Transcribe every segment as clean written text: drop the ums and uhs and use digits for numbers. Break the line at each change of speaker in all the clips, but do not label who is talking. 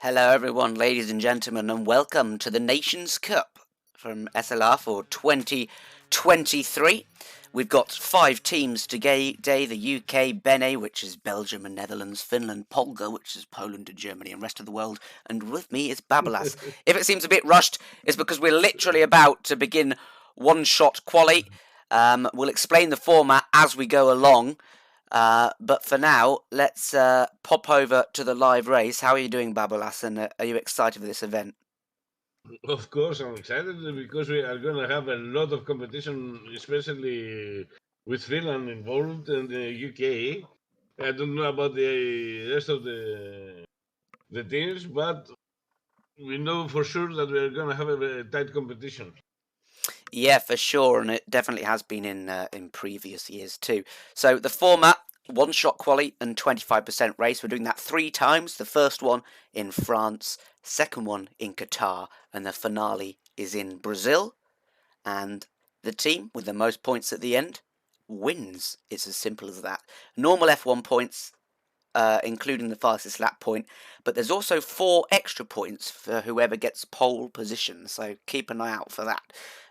Hello everyone, ladies and gentlemen, and welcome to the Nations Cup from SLR for 2023. We've got 5 teams today, the UK, Benin, which is Belgium and Netherlands, Finland, Polga, which is Poland and Germany and rest of the world, and with me is Babalas. If it seems a bit rushed, it's because we're literally about to begin one-shot quali. We'll explain the format as we go along. But for now, let's pop over to the live race. How are you doing, Babalas, and are you excited for this event?
Of course, I'm excited because we are going to have a lot of competition, especially with Finland involved and the UK. I don't know about the rest of the teams, but we know for sure that we are going to have a tight competition.
Yeah, for sure, and it definitely has been in previous years too. So the format: one-shot quali and 25% race. We're doing that 3 times. The first one in France, second one in Qatar, and the finale is in Brazil. And the team with the most points at the end wins. It's as simple as that. Normal F1 points, including the fastest lap point, but there's also 4 extra points for whoever gets pole position, so keep an eye out for that.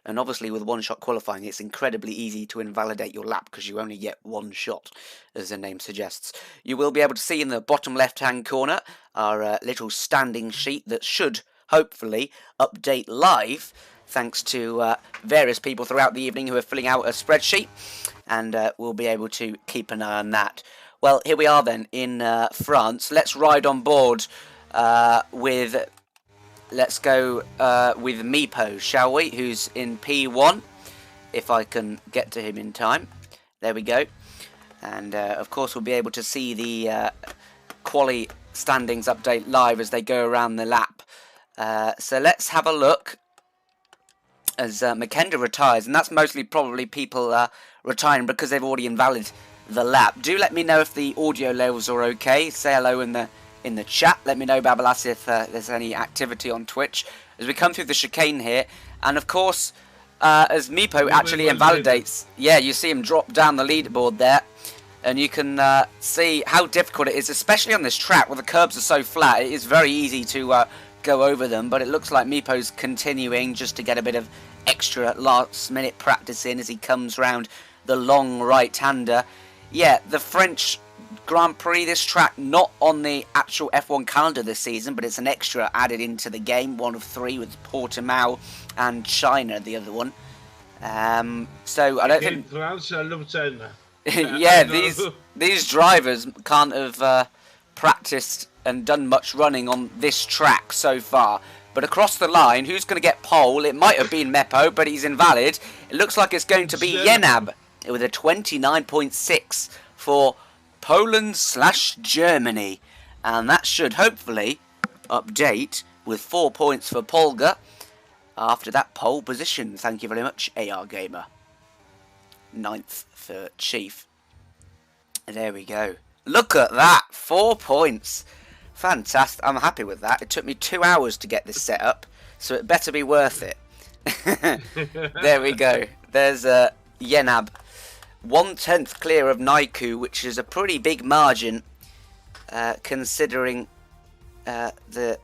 And obviously with one-shot qualifying, it's incredibly easy to invalidate your lap because you only get 1 shot, as the name suggests. You will be able to see in the bottom left-hand corner our little standing sheet that should, hopefully, update live, thanks to various people throughout the evening who are filling out a spreadsheet, and we'll be able to keep an eye on that. Well, here we are then in France. Let's ride on board with... Let's go with Meepo, shall we? Who's in P1, if I can get to him in time. There we go. And, of course, we'll be able to see the quali standings update live as they go around the lap. So let's have a look as Makenda retires. And that's mostly probably people retiring because they've already invalid the lap. Do let me know if the audio levels are okay. Say hello in the chat. Let me know, Babalas, if there's any activity on Twitch as we come through the chicane here. And of course, as Meepo actually invalidates, yeah, you see him drop down the leaderboard there, and you can see how difficult it is, especially on this track where the curbs are so flat. It is very easy to go over them, but it looks like Meepo's continuing just to get a bit of extra last-minute practice in as he comes round the long right-hander. Yeah, the French Grand Prix, this track not on the actual F1 calendar this season, but it's an extra added into the game, 1 of 3 with Portimao and China, the other one. So I don't think
France, I love China.
yeah, these drivers can't have practiced and done much running on this track so far. But across the line, who's going to get pole? It might have been Mepo, but he's invalid. It looks like it's going to be Yenab with a 29.6 for Poland/Germany, and that should hopefully update with 4 points for Polga after that pole position. Thank you very much, AR Gamer. 9th for Chief. There we go. Look at that, 4 points. Fantastic. I'm happy with that. It took me 2 hours to get this set up, so it better be worth it. There we go. There's Yenab. 1/10 clear of Naiku, which is a pretty big margin considering the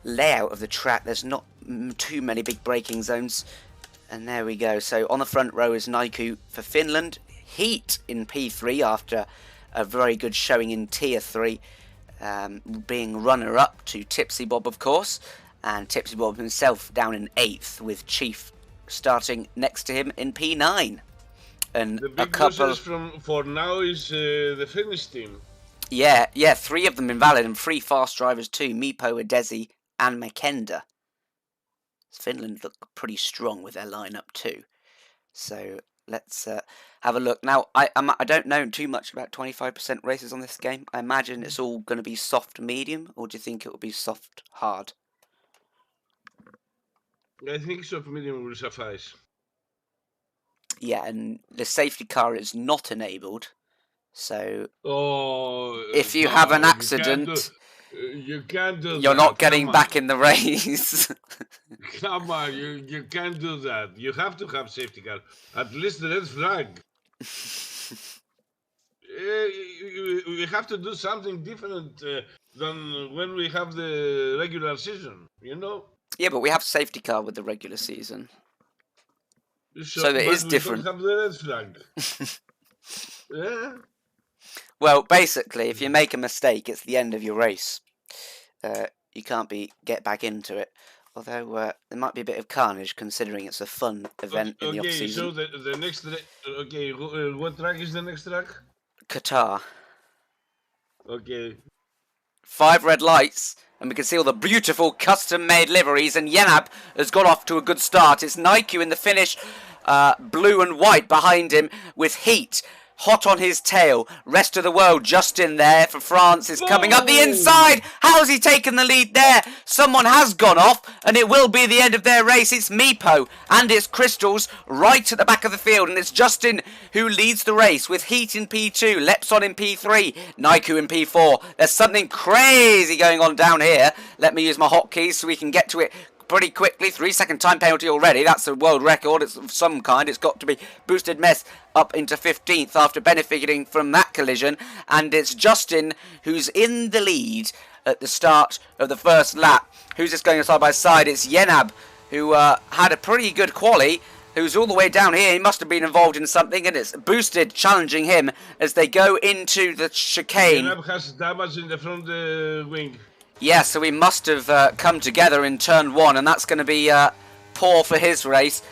layout of the track. There's not too many big braking zones. And there we go. So on the front row is Naiku for Finland. Heat in P3 after a very good showing in Tier 3, being runner-up to Tipsy Bob, of course. And Tipsy Bob himself down in 8th with Chief starting next to him in P9. And
the big losers for now is the Finnish team.
Yeah, 3 of them invalid and 3 fast drivers too. Meepo, Adesi and Makenda. Finland look pretty strong with their lineup too. So let's have a look. Now, I don't know too much about 25% races on this game. I imagine it's all going to be soft medium, or do you think it will be soft hard?
I think soft medium will suffice.
Yeah, and the safety car is not enabled. So if you have an accident,
you can't do
you're
that.
not getting back in the race.
Come on, you can't do that. You have to have safety car. At least the red flag. we have to do something different than when we have the regular season, you know?
Yeah, but we have safety car with the regular season.
So
it
but
is
we
different.
don't have the red flag. Yeah.
Well, basically, if you make a mistake, it's the end of your race. You can't get back into it. Although there might be a bit of carnage, considering it's a fun event in the off
Okay,
season.
so the next okay, what track is the next track?
Qatar.
Okay.
5 red lights, and we can see all the beautiful custom-made liveries, and Yenab has got off to a good start. It's Nike in the finish, blue and white behind him with Heat hot on his tail. Rest of the world just in there for France is coming up the inside. How's he taken the lead there? Someone has gone off, and it will be the end of their race. It's Meepo and it's Crystals right at the back of the field, and it's Justin who leads the race with Heat in P2, Lepson in P3, Naiku in P4. There's something crazy going on down here. Let me use my hotkeys so we can get to it pretty quickly. 3-second time penalty already. That's a world record. It's of some kind. It's got to be Boosted Mess up into 15th after benefiting from that collision. And it's Justin who's in the lead at the start of the first lap. Who's just going side by side? It's Yenab who had a pretty good quali, who's all the way down here. He must have been involved in something, and it's Boosted challenging him as they go into the chicane.
Yenab has damage in the front wing.
Yeah, so we must have come together in turn 1, and that's going to be poor for his race.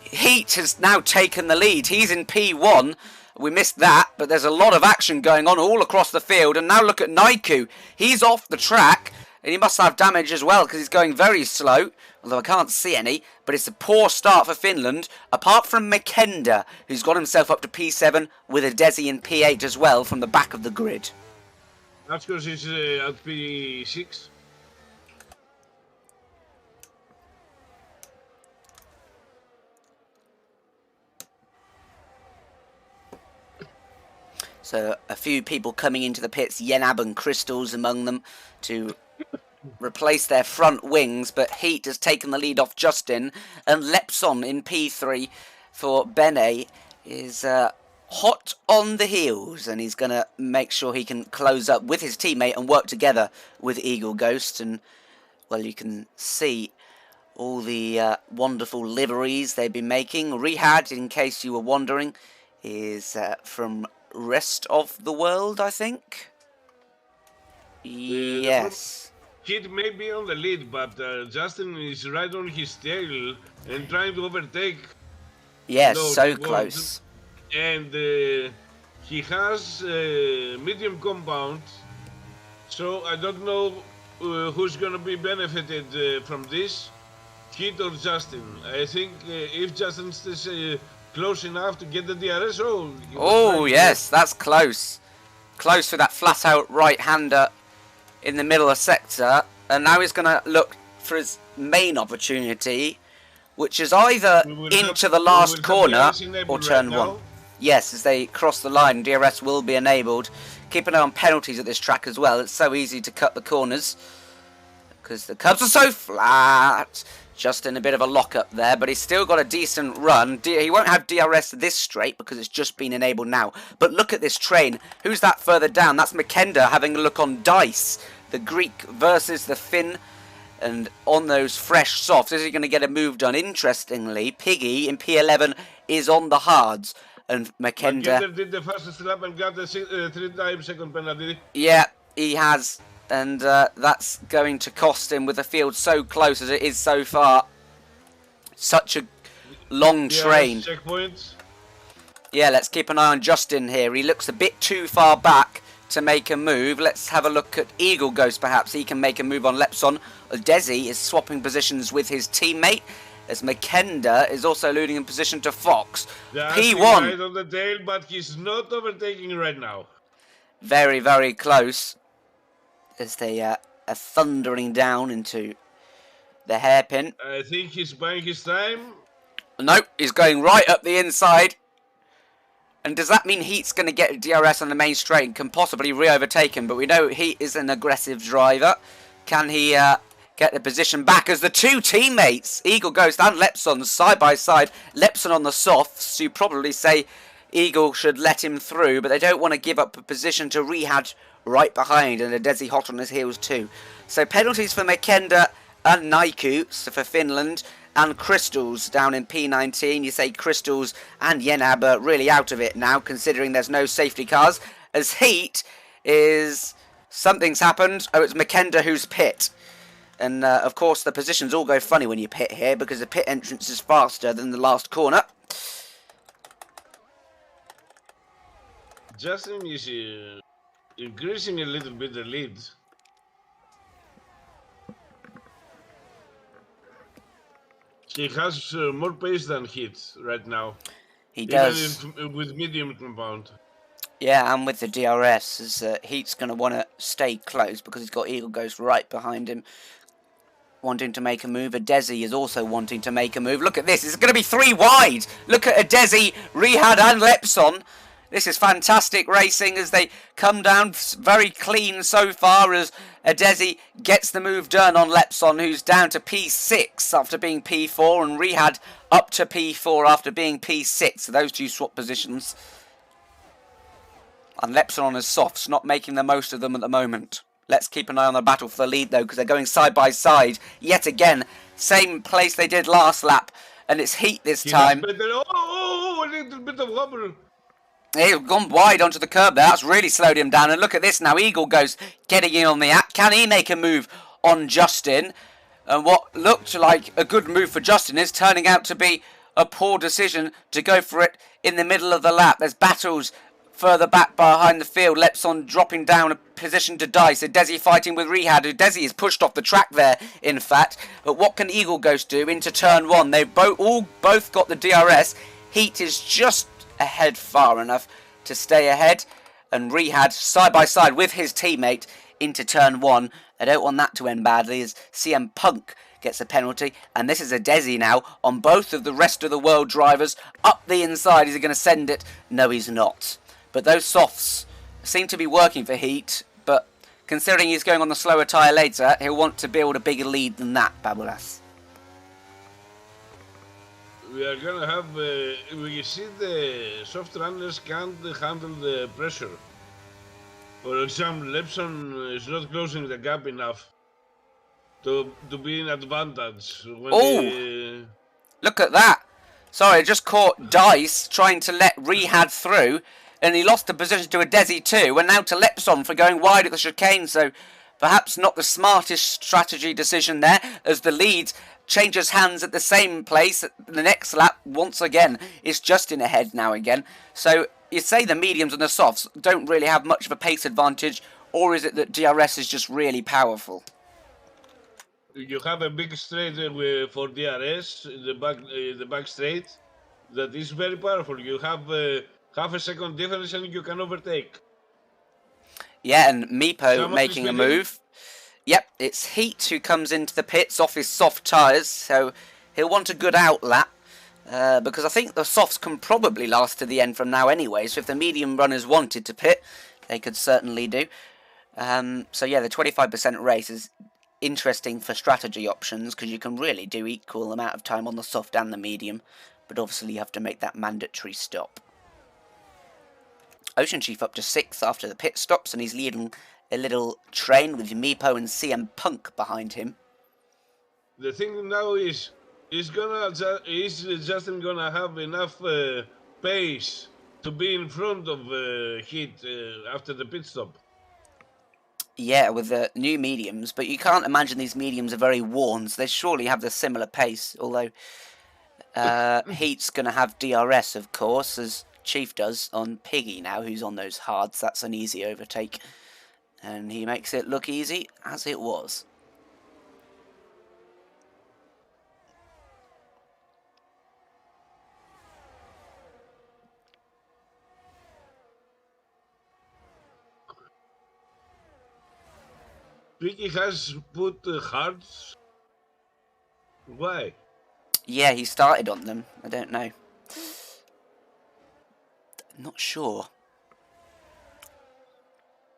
Heat has now taken the lead. He's in P1. We missed that, but there's a lot of action going on all across the field. And now look at Naiku. He's off the track, and he must have damage as well because he's going very slow, although I can't see any. But it's a poor start for Finland, apart from Makenda, who's got himself up to P7 with a Desi in P8 as well from the back of the grid.
That's because he's at P6.
So a few people coming into the pits, Yenab and Crystals among them, to replace their front wings, but Heat has taken the lead off Justin, and Lepson in P3 for Bene is hot on the heels, and he's going to make sure he can close up with his teammate and work together with Eagle Ghost. And well, you can see all the wonderful liveries they've been making. Rehad, in case you were wondering, is from rest of the world, I think. Yes.
Heat may be on the lead, but Justin is right on his tail and trying to overtake.
Yes, so close.
And he has medium compound, so I don't know who's going to be benefited from this, Heat or Justin. I think if Justin stays close enough to get the DRS,
oh yes, that's close. Close for that flat-out right-hander in the middle of sector, and now he's going to look for his main opportunity, which is either into the last corner or turn 1. Yes, as they cross the line, DRS will be enabled. Keep an eye on penalties at this track as well. It's so easy to cut the corners because the curbs are so flat. Just in a bit of a lock-up there, but he's still got a decent run. He won't have DRS this straight because it's just been enabled now. But look at this train. Who's that further down? That's Makenda having a look on dice. The Greek versus the Finn. And on those fresh softs, is he going to get a move done? Interestingly, Piggy in P11 is on the hards. And Makenda
did the fastest lap and got the 3-time second penalty.
Yeah, he has. And that's going to cost him with the field so close as it is so far. Such a long train.
Checkpoints.
Yeah, let's keep an eye on Justin here. He looks a bit too far back to make a move. Let's have a look at Eagle Ghost, perhaps. He can make a move on Lepson. Desi is swapping positions with his teammate, as Makenda is also losing in position to Fox. P1.
Right on the tail, but he's not overtaking right now.
Very, very close. As they are thundering down into the hairpin.
I think he's buying his time.
Nope, he's going right up the inside. And does that mean Heat's going to get DRS on the main straight and can possibly re-overtake him? But we know Heat is an aggressive driver. Can he get the position back as the two teammates, Eagle Ghost and Lepson, side by side? Lepson on the softs, you probably say Eagle should let him through, but they don't want to give up a position to Rihad right behind, and Adesi hot on his heels too. So penalties for Makenda and Naiku, so for Finland, and Crystals down in P19. You say Crystals and Yenab are really out of it now, considering there's no safety cars. As Heat is... something's happened. Oh, it's Makenda who's pit. And, of course, the positions all go funny when you pit here, because the pit entrance is faster than the last corner.
Justin is increasing a little bit the lead. He has more pace than Heat right now.
He does.
Even with medium compound.
Yeah, and with the DRS, as Heat's going to want to stay close because he's got Eagle Ghost right behind him, wanting to make a move. Adesi is also wanting to make a move. Look at this. It's going to be 3 wide. Look at Adesi, Rihad and Lepson. This is fantastic racing as they come down very clean so far as Adesi gets the move done on Lepson, who's down to P6 after being P4, and Rihad up to P4 after being P6. So those two swap positions. And Lepson on his softs, not making the most of them at the moment. Let's keep an eye on the battle for the lead though, because they're going side by side yet again. Same place they did last lap, and it's Heat this time.
Oh, a little bit of wobble.
He's gone wide onto the curb there. That's really slowed him down. And look at this now. Eagle Ghost getting in on the act. Can he make a move on Justin? And what looked like a good move for Justin is turning out to be a poor decision to go for it in the middle of the lap. There's battles further back behind the field. Lepson dropping down a position to die. So Desi fighting with Rihad. Desi is pushed off the track there, in fact. But what can Eagle Ghost do into turn 1? They've both got the DRS. Heat is just ahead far enough to stay ahead, and Rihad side by side with his teammate into turn 1. I don't want that to end badly as CM Punk gets a penalty, and this is a Desi now on both of the rest of the world drivers up the inside. Is he going to send it? No, he's not. But those softs seem to be working for Heat, but considering he's going on the slower tyre later, he'll want to build a bigger lead than that, Babulas.
We are gonna have, we see the soft runners can't handle the pressure. For example, Lepson is not closing the gap enough to be in advantage.
Oh! Look at that! Sorry, I just caught Dice trying to let Rihad through, and he lost the position to Adesi too, and now to Lepson for going wide at the chicane, so perhaps not the smartest strategy decision there, as the lead changes hands at the same place. The next lap, once again, is Justin ahead now again. So you say the mediums and the softs don't really have much of a pace advantage, or is it that DRS is just really powerful?
You have a big straight for DRS, the back straight, that is very powerful. You have half a second difference and you can overtake.
Yeah, and Meepo making a move. Yep, it's Heat who comes into the pits off his soft tyres, so he'll want a good out lap, because I think the softs can probably last to the end from now anyway, so if the medium runners wanted to pit, they could certainly do. So yeah, the 25% race is interesting for strategy options, because you can really do equal amount of time on the soft and the medium, but obviously you have to make that mandatory stop. Ocean Chief up to 6th after the pit stops, and he's leading a little train with Meepo and CM Punk behind him.
The thing now is Justin gonna have enough pace to be in front of Heat after the pit stop?
Yeah, with the new mediums, but you can't imagine these mediums are very worn, so they surely have the similar pace, although Heat's going to have DRS, of course, as Chief does on Piggy now, who's on those hards. That's an easy overtake. And he makes it look easy, as it was.
Piggy has put hards. Why?
Yeah, he started on them. I don't know. Not sure.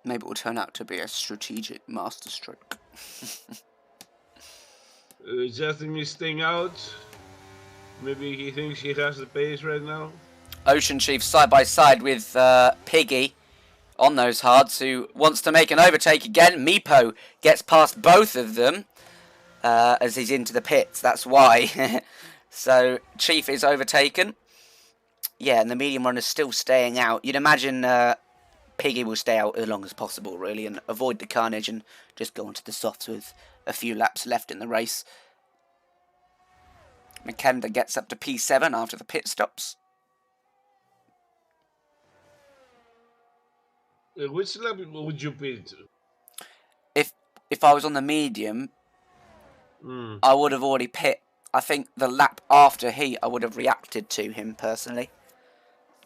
Maybe it will turn out to be a strategic masterstroke.
Justin is staying out. Maybe he thinks he has the pace right now.
Ocean Chief side by side with Piggy on those hards, who wants to make an overtake again. Meepo gets past both of them as he's into the pits. That's why. So Chief is overtaken. Yeah, and the medium runner's still staying out. You'd imagine Piggy will stay out as long as possible, really, and avoid the carnage and just go onto the softs with a few laps left in the race. Makenda gets up to P7 after the pit stops.
Which lap would you pit?
If I was on the medium, I would have already pit. I think the lap after heat, I would have reacted to him personally.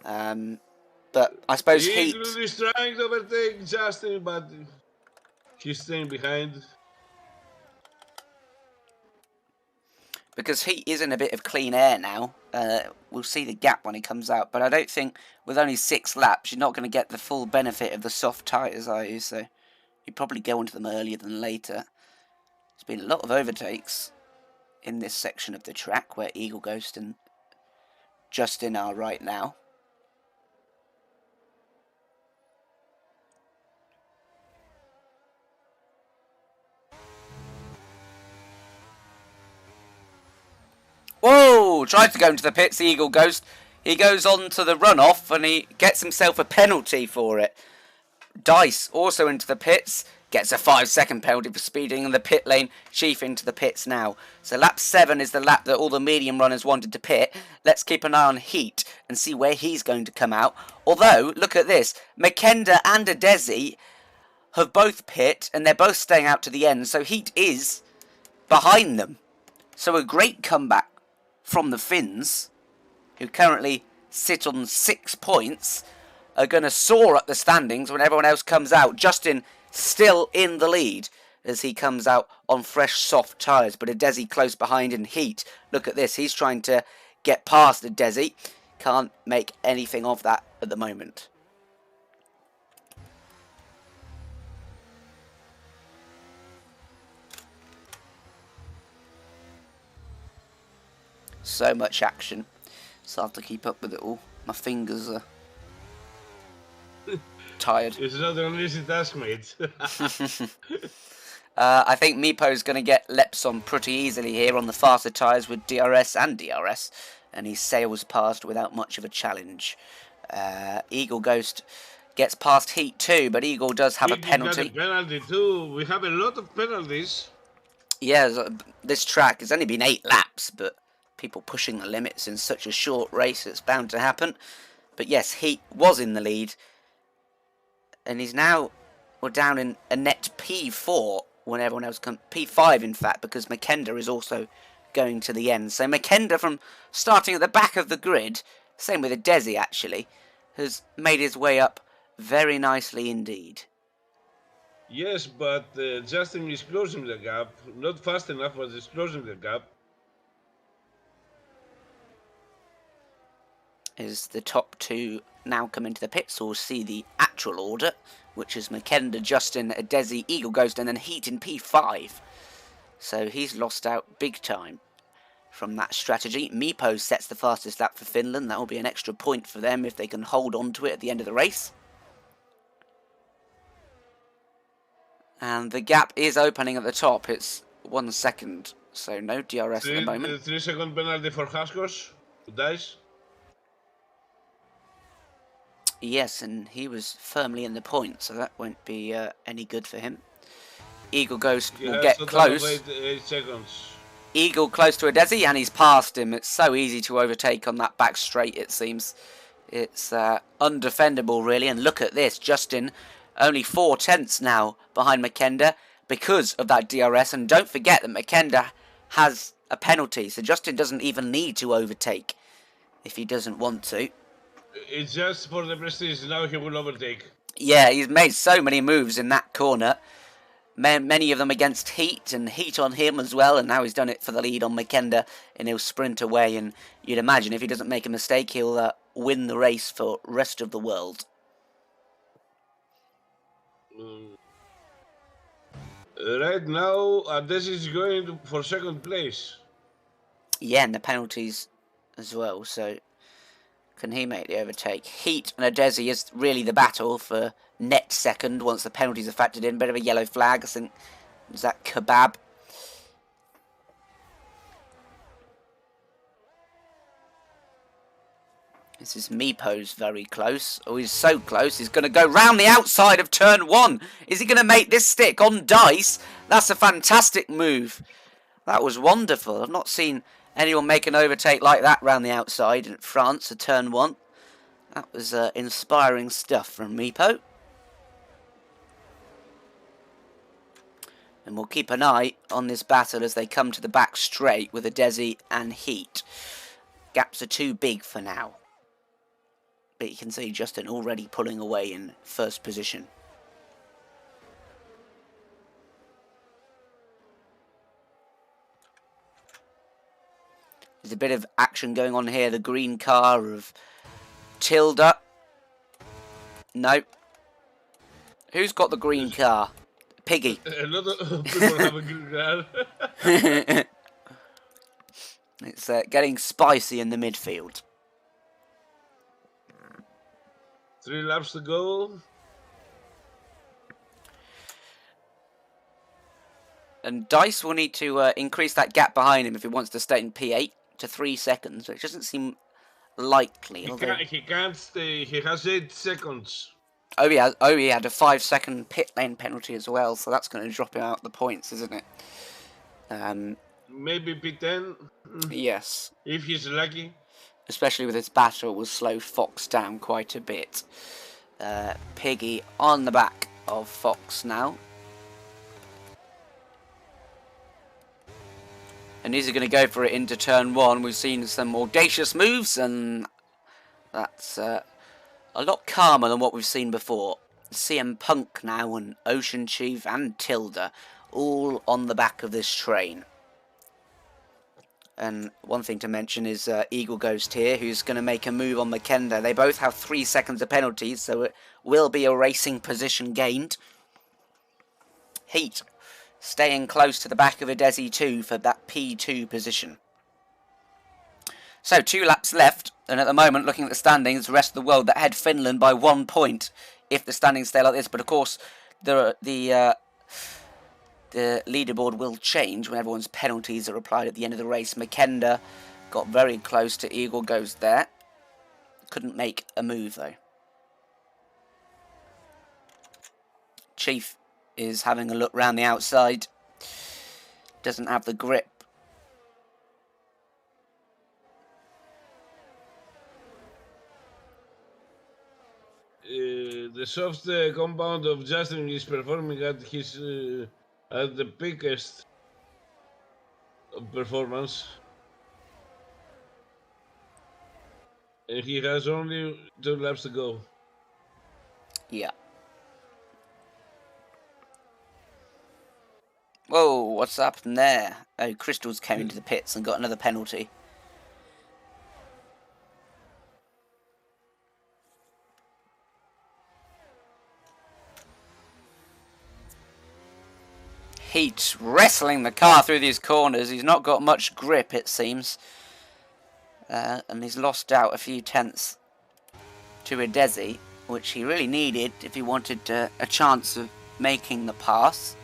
But I suppose heat.
Eagle is trying to overtake Justin, but he's staying behind.
Because heat is in a bit of clean air now. We'll see the gap when he comes out. But I don't think with only 6 laps, you're not going to get the full benefit of the soft tyres, are you? So you'd probably go onto them earlier than later. There's been a lot of overtakes in this section of the track where Eagle Ghost and Justin are right now. Whoa! Tries to go into the pits, the Eagle Ghost. He goes on to the runoff and he gets himself a penalty for it. Dice also into the pits. Gets a 5-second penalty for speeding in the pit lane. Chief into the pits now. So lap 7 is the lap that all the medium runners wanted to pit. Let's keep an eye on Heat and see where he's going to come out. Although, look at this. Makenda and Adesi have both pit and they're both staying out to the end. So Heat is behind them. So a great comeback from the Finns, who currently sit on 6 points, are going to soar up the standings when everyone else comes out. Justin still in the lead as he comes out on fresh soft tyres, but Adesi close behind in Heat. Look at this, he's trying to get past Adesi. Can't make anything of that at the moment. So much action. It's hard to keep up with it all. My fingers are tired.
It's not an easy task, mate.
I think Meepo's going to get Lepson pretty easily here on the faster tyres with DRS and DRS. And he sails past without much of a challenge. Eagle Ghost gets past Heat too, but Eagle does have a penalty.
Got a penalty too. We have a lot of penalties.
Yeah, this track has only been 8 laps, but people pushing the limits in such a short race, it's bound to happen. But yes, Heat was in the lead. And he's now, we're down in a net P4 when everyone else comes. P5, in fact, because Makenda is also going to the end. So Makenda, from starting at the back of the grid, same with Adesi actually, has made his way up very nicely indeed.
Yes, but Justin is closing the gap. Not fast enough, but he's closing the gap.
As the top 2 now come into the pits, so we'll see the actual order, which is Makenda, Justin, Adesi, Eagle Ghost, and then Heat in P5. So he's lost out big time from that strategy. Meepo sets the fastest lap for Finland. That will be an extra point for them if they can hold on to it at the end of the race. And the gap is opening at the top. It's 1 second, so no DRS at the moment.
3-second penalty for Haskos, who dies.
Yes, and he was firmly in the point, so that won't be any good for him. Eagle Ghost will get close.
8 seconds.
Eagle close to Adesi, and he's past him. It's so easy to overtake on that back straight, it seems. It's undefendable, really. And look at this. Justin, only 4 tenths now behind Makenda because of that DRS. And don't forget that Makenda has a penalty, so Justin doesn't even need to overtake if he doesn't want to.
It's just for the prestige. Now he will overtake.
Yeah, he's made so many moves in that corner. Many of them against Heat, and Heat on him as well. And now he's done it for the lead on Makenda, and he'll sprint away. And you'd imagine if he doesn't make a mistake, he'll win the race for rest of the world.
Right now, Adesi is going for 2nd place.
Yeah, and the penalties as well. So Can he make the overtake? Heat and Adesi is really the battle for net second once the penalties are factored in. Bit of a yellow flag, I think. Is that Kebab? This is Meepo's very close. Oh, he's so close. He's going to go round the outside of turn 1. Is he going to make this stick on dice? That's a fantastic move. That was wonderful. I've not seen anyone make an overtake like that round the outside in France at turn 1. That was inspiring stuff from Meepo. And we'll keep an eye on this battle as they come to the back straight with Adesi and Heat. Gaps are too big for now. But you can see Justin already pulling away in first position. There's a bit of action going on here. The green car of Tilda. No. Who's got the green car? Piggy.
A lot of people have a green car.
It's getting spicy in the midfield.
3 laps to go.
And Dice will need to increase that gap behind him if he wants to stay in P8 to 3 seconds, which doesn't seem likely.
He can't stay. He has 8 seconds.
Oh, he had a 5-second pit lane penalty as well, so that's going to drop him out the points, isn't it?
Maybe P10.
Yes.
If he's lucky.
Especially with this battle, it will slow Fox down quite a bit. Piggy on the back of Fox now. And these are going to go for it into turn 1. We've seen some audacious moves, and that's a lot calmer than what we've seen before. CM Punk now, and Ocean Chief and Tilda, all on the back of this train. And one thing to mention is Eagle Ghost here, who's going to make a move on Makenda. They both have 3 seconds of penalties, so it will be a racing position gained. Heat staying close to the back of Adesi 2 for that P2 position. So 2 laps left, and at the moment, looking at the standings, the rest of the world that head Finland by 1 point if the standings stay like this. But of course, the leaderboard will change when everyone's penalties are applied at the end of the race. Makenda got very close to Eagle Ghost there. Couldn't make a move though. Chief is having a look round the outside. Doesn't have the grip.
The soft compound of Justin is performing at his at the biggest of performance, and he has only 2 laps to go.
Yeah. Whoa, what's happened there? Oh, Crystals came into the pits and got another penalty. Heat wrestling the car through these corners. He's not got much grip, it seems. And he's lost out a few tenths to Adesi, which he really needed if he wanted a chance of making the pass.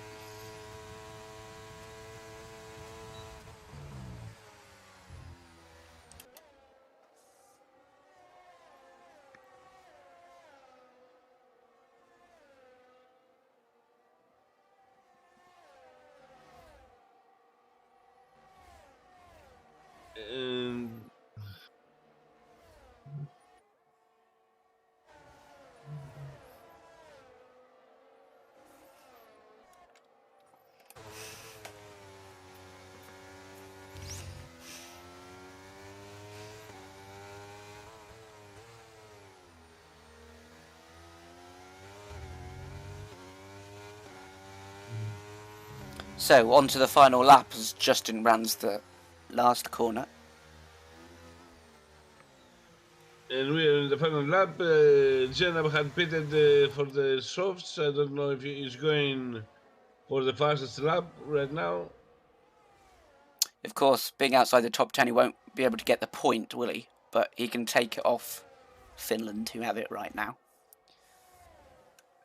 So, on to the final lap as Justin runs the last corner.
And we're in the final lap. Jenab had pitted for the softs. I don't know if he's going for the fastest lap right now.
Of course, being outside the top 10, he won't be able to get the point, will he? but he can take it off Finland, who have it right now.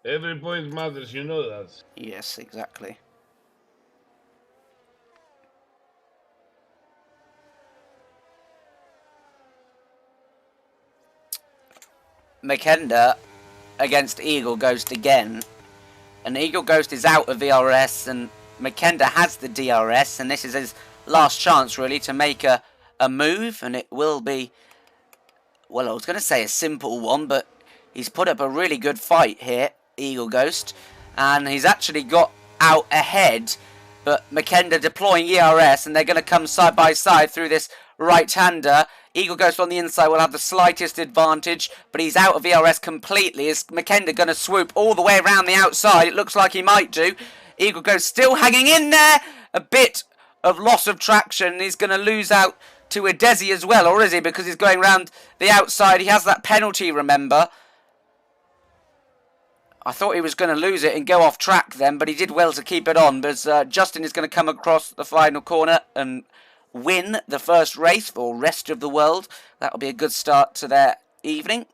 Every point matters, you know that.
Yes, exactly. Makenda against Eagle Ghost again. And Eagle Ghost is out of VRS, and Makenda has the DRS, and this is his last chance, really, to make a move, and it will be, well, I was going to say a simple one, but he's put up a really good fight here, Eagle Ghost, and he's actually got out ahead, but Makenda deploying ERS, and they're going to come side by side through this right-hander. Eagle Ghost on the inside will have the slightest advantage, but he's out of ERS completely. Is Makenda going to swoop all the way around the outside? It looks like he might do. Eagle Ghost still hanging in there. A bit of loss of traction. He's going to lose out to a Desi as well, or is he? Because he's going round the outside. He has that penalty, remember. I thought he was going to lose it and go off track then, but he did well to keep it on. But Justin is going to come across the final corner and win the first race for rest of the world. That'll be a good start to their evening.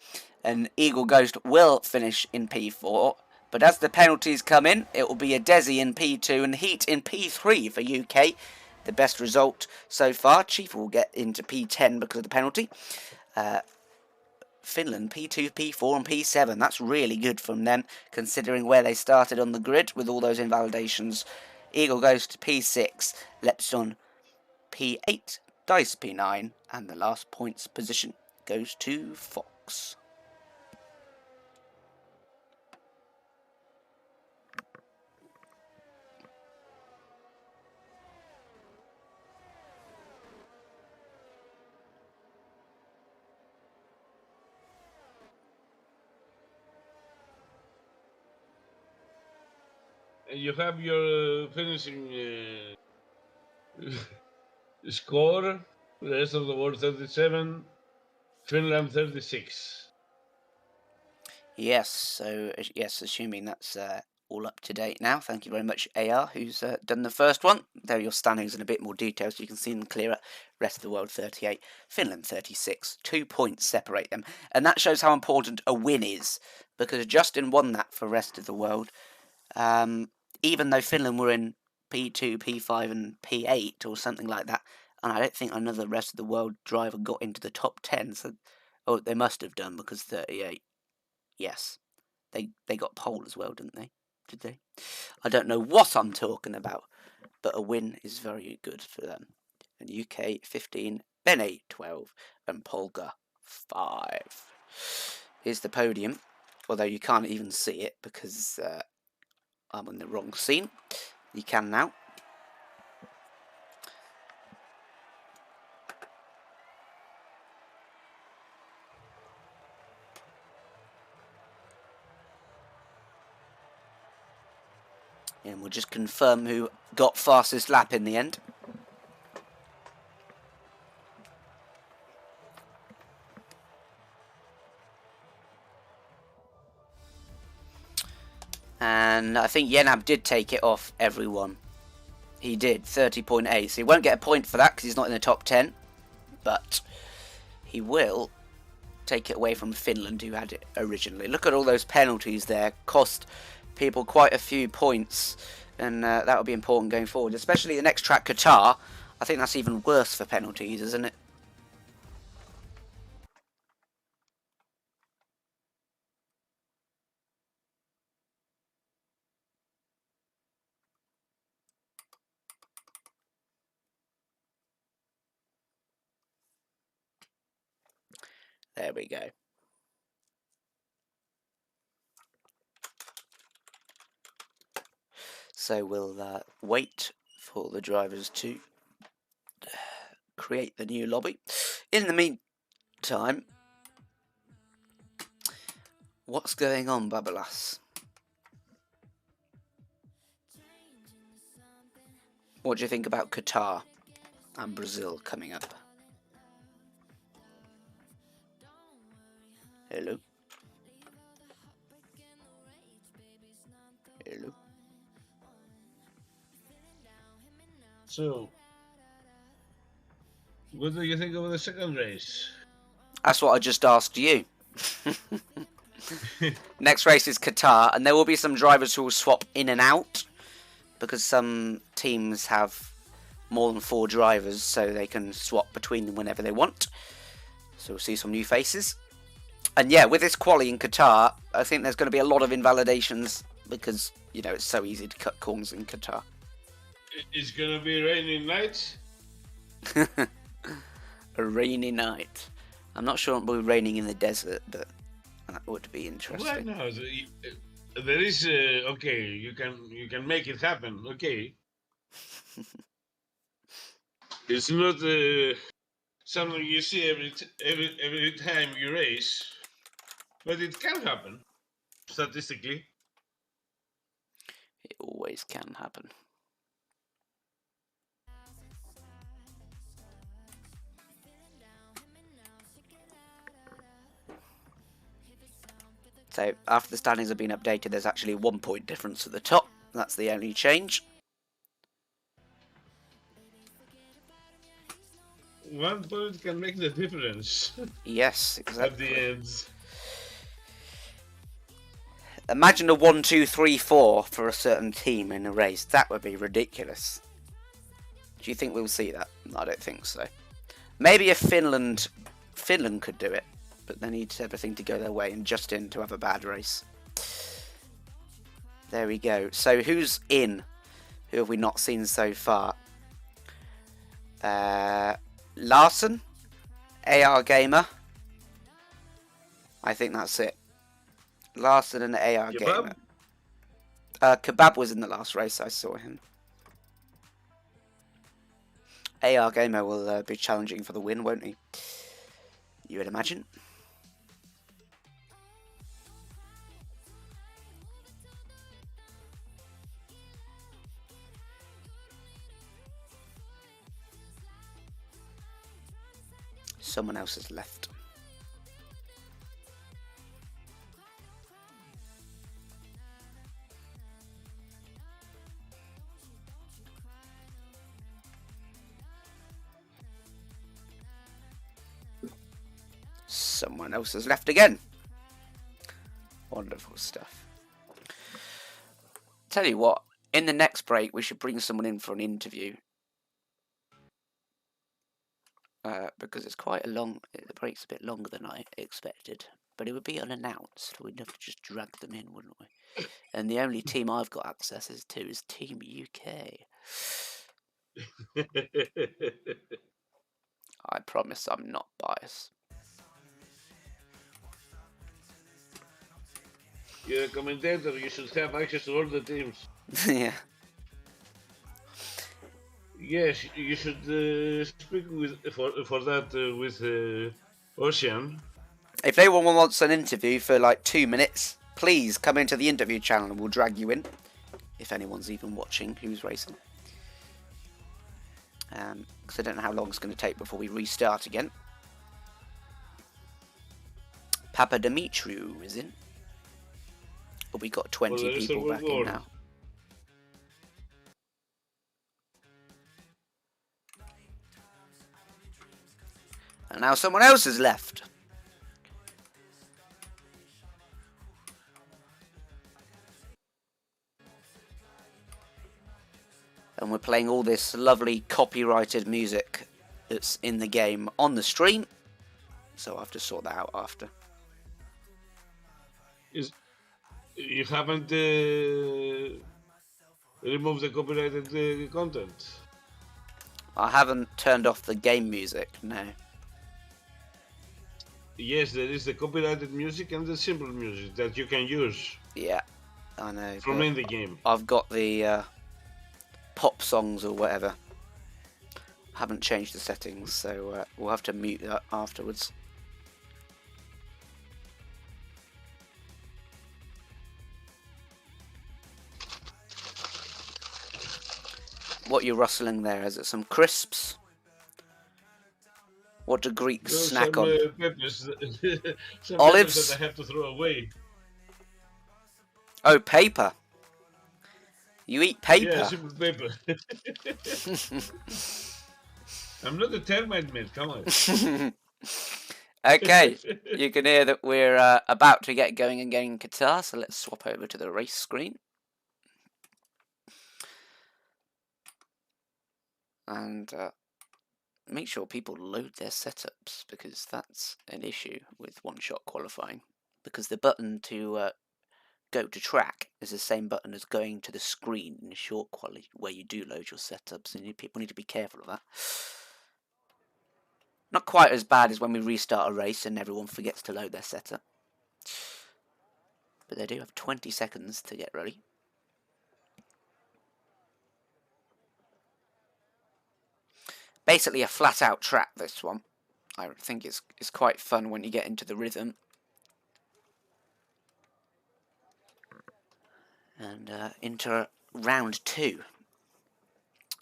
And Eagle Ghost will finish in P4. But as the penalties come in, it will be a Desi in P2 and Heat in P3 for UK. The best result so far. Chief will get into P10 because of the penalty. Finland P2, P4 and P7. That's really good from them, considering where they started on the grid with all those invalidations. Eagle Ghost P6, Lepson P8, Dice P9, and the last points position goes to Fox.
You have your finishing score. The rest of the world 37, Finland 36.
Yes, so yes, assuming that's all up to date now. Thank you very much, AR, who's done the first one. There are your standings in a bit more detail so you can see them clearer. Rest of the world 38, Finland 36. 2 points separate them. And that shows how important a win is, because Justin won that for rest of the world. Even though Finland were in P2, P5 and P8 or something like that, and I don't think another rest of the world driver got into the top 10. So, oh, they must have done, because 38. Yes, they got pole as well, didn't they? Did they? I don't know what I'm talking about, but a win is very good for them. And UK 15, Ben 12, and Polga 5. Here's the podium, although you can't even see it because I'm in the wrong scene. You can now. And we'll just confirm who got fastest lap in the end. And I think Yenab did take it off everyone. He did, 30.8. So he won't get a point for that because he's not in the top 10. But he will take it away from Finland, who had it originally. Look at all those penalties there. Cost people quite a few points. And that will be important going forward. Especially the next track, Qatar. I think that's even worse for penalties, isn't it? There we go. So we'll wait for the drivers to create the new lobby. In the meantime, what's going on, Babalas? What do you think about Qatar and Brazil coming up? Hello? Hello?
So, what do you think of the second race?
That's what I just asked you. Next race is Qatar, and there will be some drivers who will swap in and out because some teams have more than 4 drivers, so they can swap between them whenever they want. So we'll see some new faces. And yeah, with this quali in Qatar, I think there's going to be a lot of invalidations because, you know, it's so easy to cut corners in Qatar.
It's going to be raining nights?
A rainy night. I'm not sure it will be raining in the desert, but that would be interesting.
Well, no, there is okay. You can make it happen. Okay, it's not something you see every time you race, but it can happen statistically.
It always can happen. So after the standings have been updated, there's actually 1 point difference at the top. That's the only change.
1 point can make the difference.
Yes, exactly.
At the end.
Imagine a 1, 2, 3, 4 for a certain team in a race. That would be ridiculous. Do you think we'll see that? I don't think so. Maybe if Finland could do it, but they need everything to go their way and Justin to have a bad race. There we go. So who's in? Who have we not seen so far? Larson, AR Gamer. I think that's it. Larson and AR Gamer. Kebab was in the last race. I saw him. AR Gamer will be challenging for the win, won't he? You would imagine. Someone else has left. Someone else has left again. Wonderful stuff. Tell you what, in the next break we should bring someone in for an interview. Because it's quite a long, the break's a bit longer than I expected. But it would be unannounced. We'd have to just drag them in, wouldn't we? And the only team I've got access to is Team UK. I promise I'm not biased.
You're a commentator, you should have access to all the teams.
Yeah.
Yes, you should speak for that with Ocean.
If anyone wants an interview for like 2 minutes, please come into the interview channel and we'll drag you in. If anyone's even watching who's racing. Because I don't know how long it's going to take before we restart again. Papa Dimitriou is in. But we got 20 people back in now. And now someone else has left. And we're playing all this lovely copyrighted music that's in the game on the stream. So I'll have to sort that out after.
You haven't removed the copyrighted content?
I haven't turned off the game music, no.
Yes, there is the copyrighted music and the simple music that you can use.
Yeah, I know.
From in the game.
I've got the pop songs or whatever. Haven't changed the settings, so we'll have to mute that afterwards. What you're rustling there? Is it some crisps? What do Greeks snack on?
Peppers. Some
Olives?
peppers that I have to throw away.
Oh, paper. You eat paper?
Yeah, simple paper. I'm not a termite, man. Come on.
Okay, you can hear that we're about to get going again in Qatar, so let's swap over to the race screen. And make sure people load their setups, because that's an issue with one-shot qualifying. Because the button to go to track is the same button as going to the screen in short quali, where you do load your setups, and people need to be careful of that. Not quite as bad as when we restart a race and everyone forgets to load their setup. But they do have 20 seconds to get ready. Basically a flat out track, this one. I think it's quite fun when you get into the rhythm. And into round 2.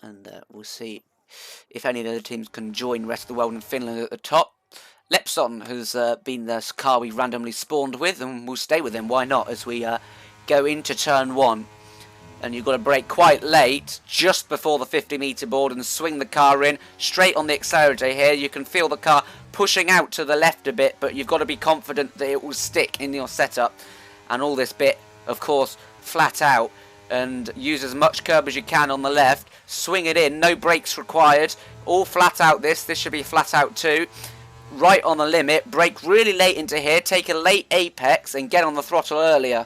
And we'll see if any of the other teams can join the rest of the world and Finland at the top. Lepson has been the car we randomly spawned with, and we'll stay with him, why not, as we go into turn 1. And you've got to brake quite late, just before the 50-metre board, and swing the car in, straight on the accelerator here. You can feel the car pushing out to the left a bit, but you've got to be confident that it will stick in your setup. And all this bit, of course, flat out, and use as much curb as you can on the left. Swing it in, no brakes required. All flat out this should be flat out too. Right on the limit, brake really late into here, take a late apex and get on the throttle earlier.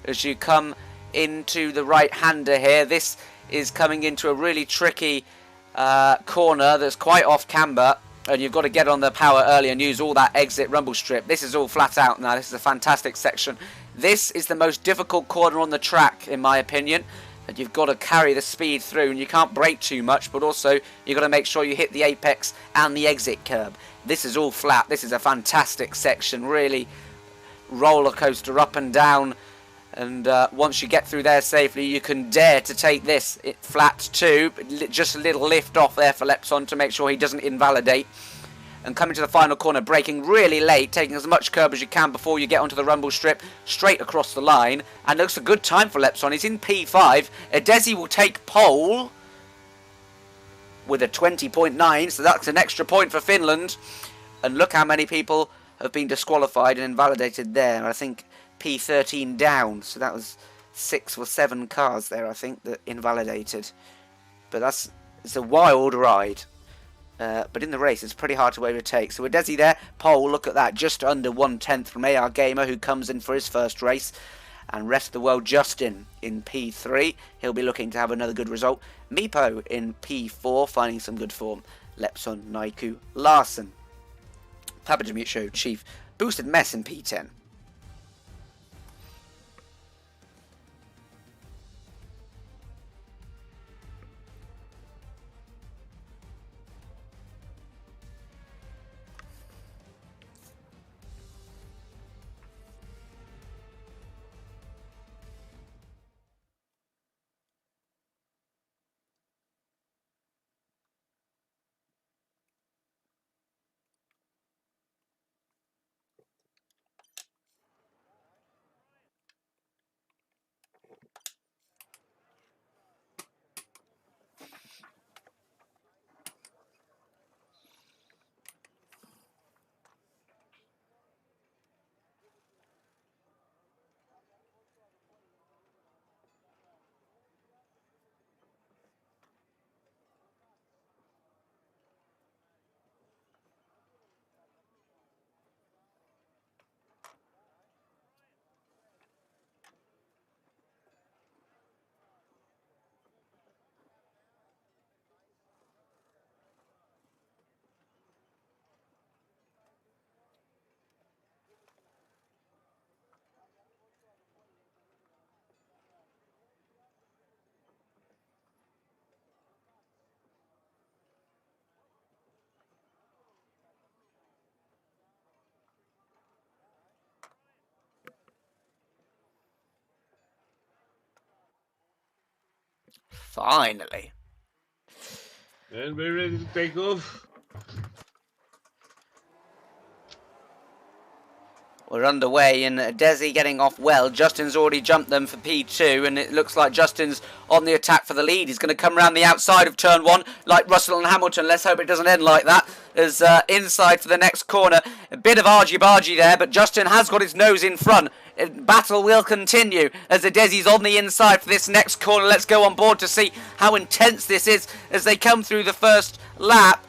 As you come into the right-hander here, this is coming into a really tricky corner that's quite off camber, and you've got to get on the power early and use all that exit rumble strip. This is all flat out now. This is a fantastic section. This is the most difficult corner on the track, in my opinion, and you've got to carry the speed through, and you can't brake too much, but also you've got to make sure you hit the apex and the exit curb. This is all flat. This is a fantastic section, really roller coaster up and down. And once you get through there safely, you can dare to take this flat too. Just a little lift off there for Lepson to make sure he doesn't invalidate. And coming to the final corner, braking really late, taking as much curb as you can before you get onto the rumble strip, straight across the line. And looks a good time for Lepson. He's in P5. Edesi will take pole with a 20.9, so that's an extra point for Finland. And look how many people have been disqualified and invalidated there. I think P13 down, so that was 6 or 7 cars there, I think, that invalidated. But it's a wild ride. But in the race, it's pretty hard to overtake. So with Desi there, pole, look at that, just under 1/10 from AR Gamer, who comes in for his first race. And rest of the world, Justin in P3. He'll be looking to have another good result. Meepo in P4, finding some good form. Lepson, Naiku, Larson. Papadimicho, Chief, Boosted Mess in P10. Finally.
And we're ready to take off.
We're underway, and Desi getting off well. Justin's already jumped them for P2, and it looks like Justin's on the attack for the lead. He's going to come around the outside of turn 1 like Russell and Hamilton. Let's hope it doesn't end like that. is inside for the next corner. A bit of argy-bargy there, but Justin has got his nose in front. Battle will continue as the Desi's on the inside for this next corner. Let's go on board to see how intense this is as they come through the first lap.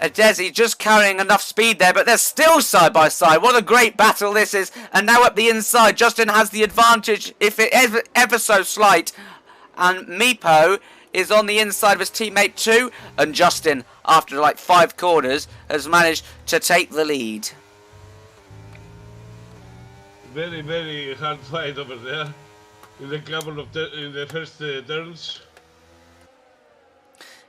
Desi just carrying enough speed there, but they're still side by side. What a great battle this is. And now up the inside, Justin has the advantage, if it ever so slight. And Meepo is on the inside of his teammate too. And Justin, after like 5 corners, has managed to take the lead.
Very, very hard fight over there in the first turns.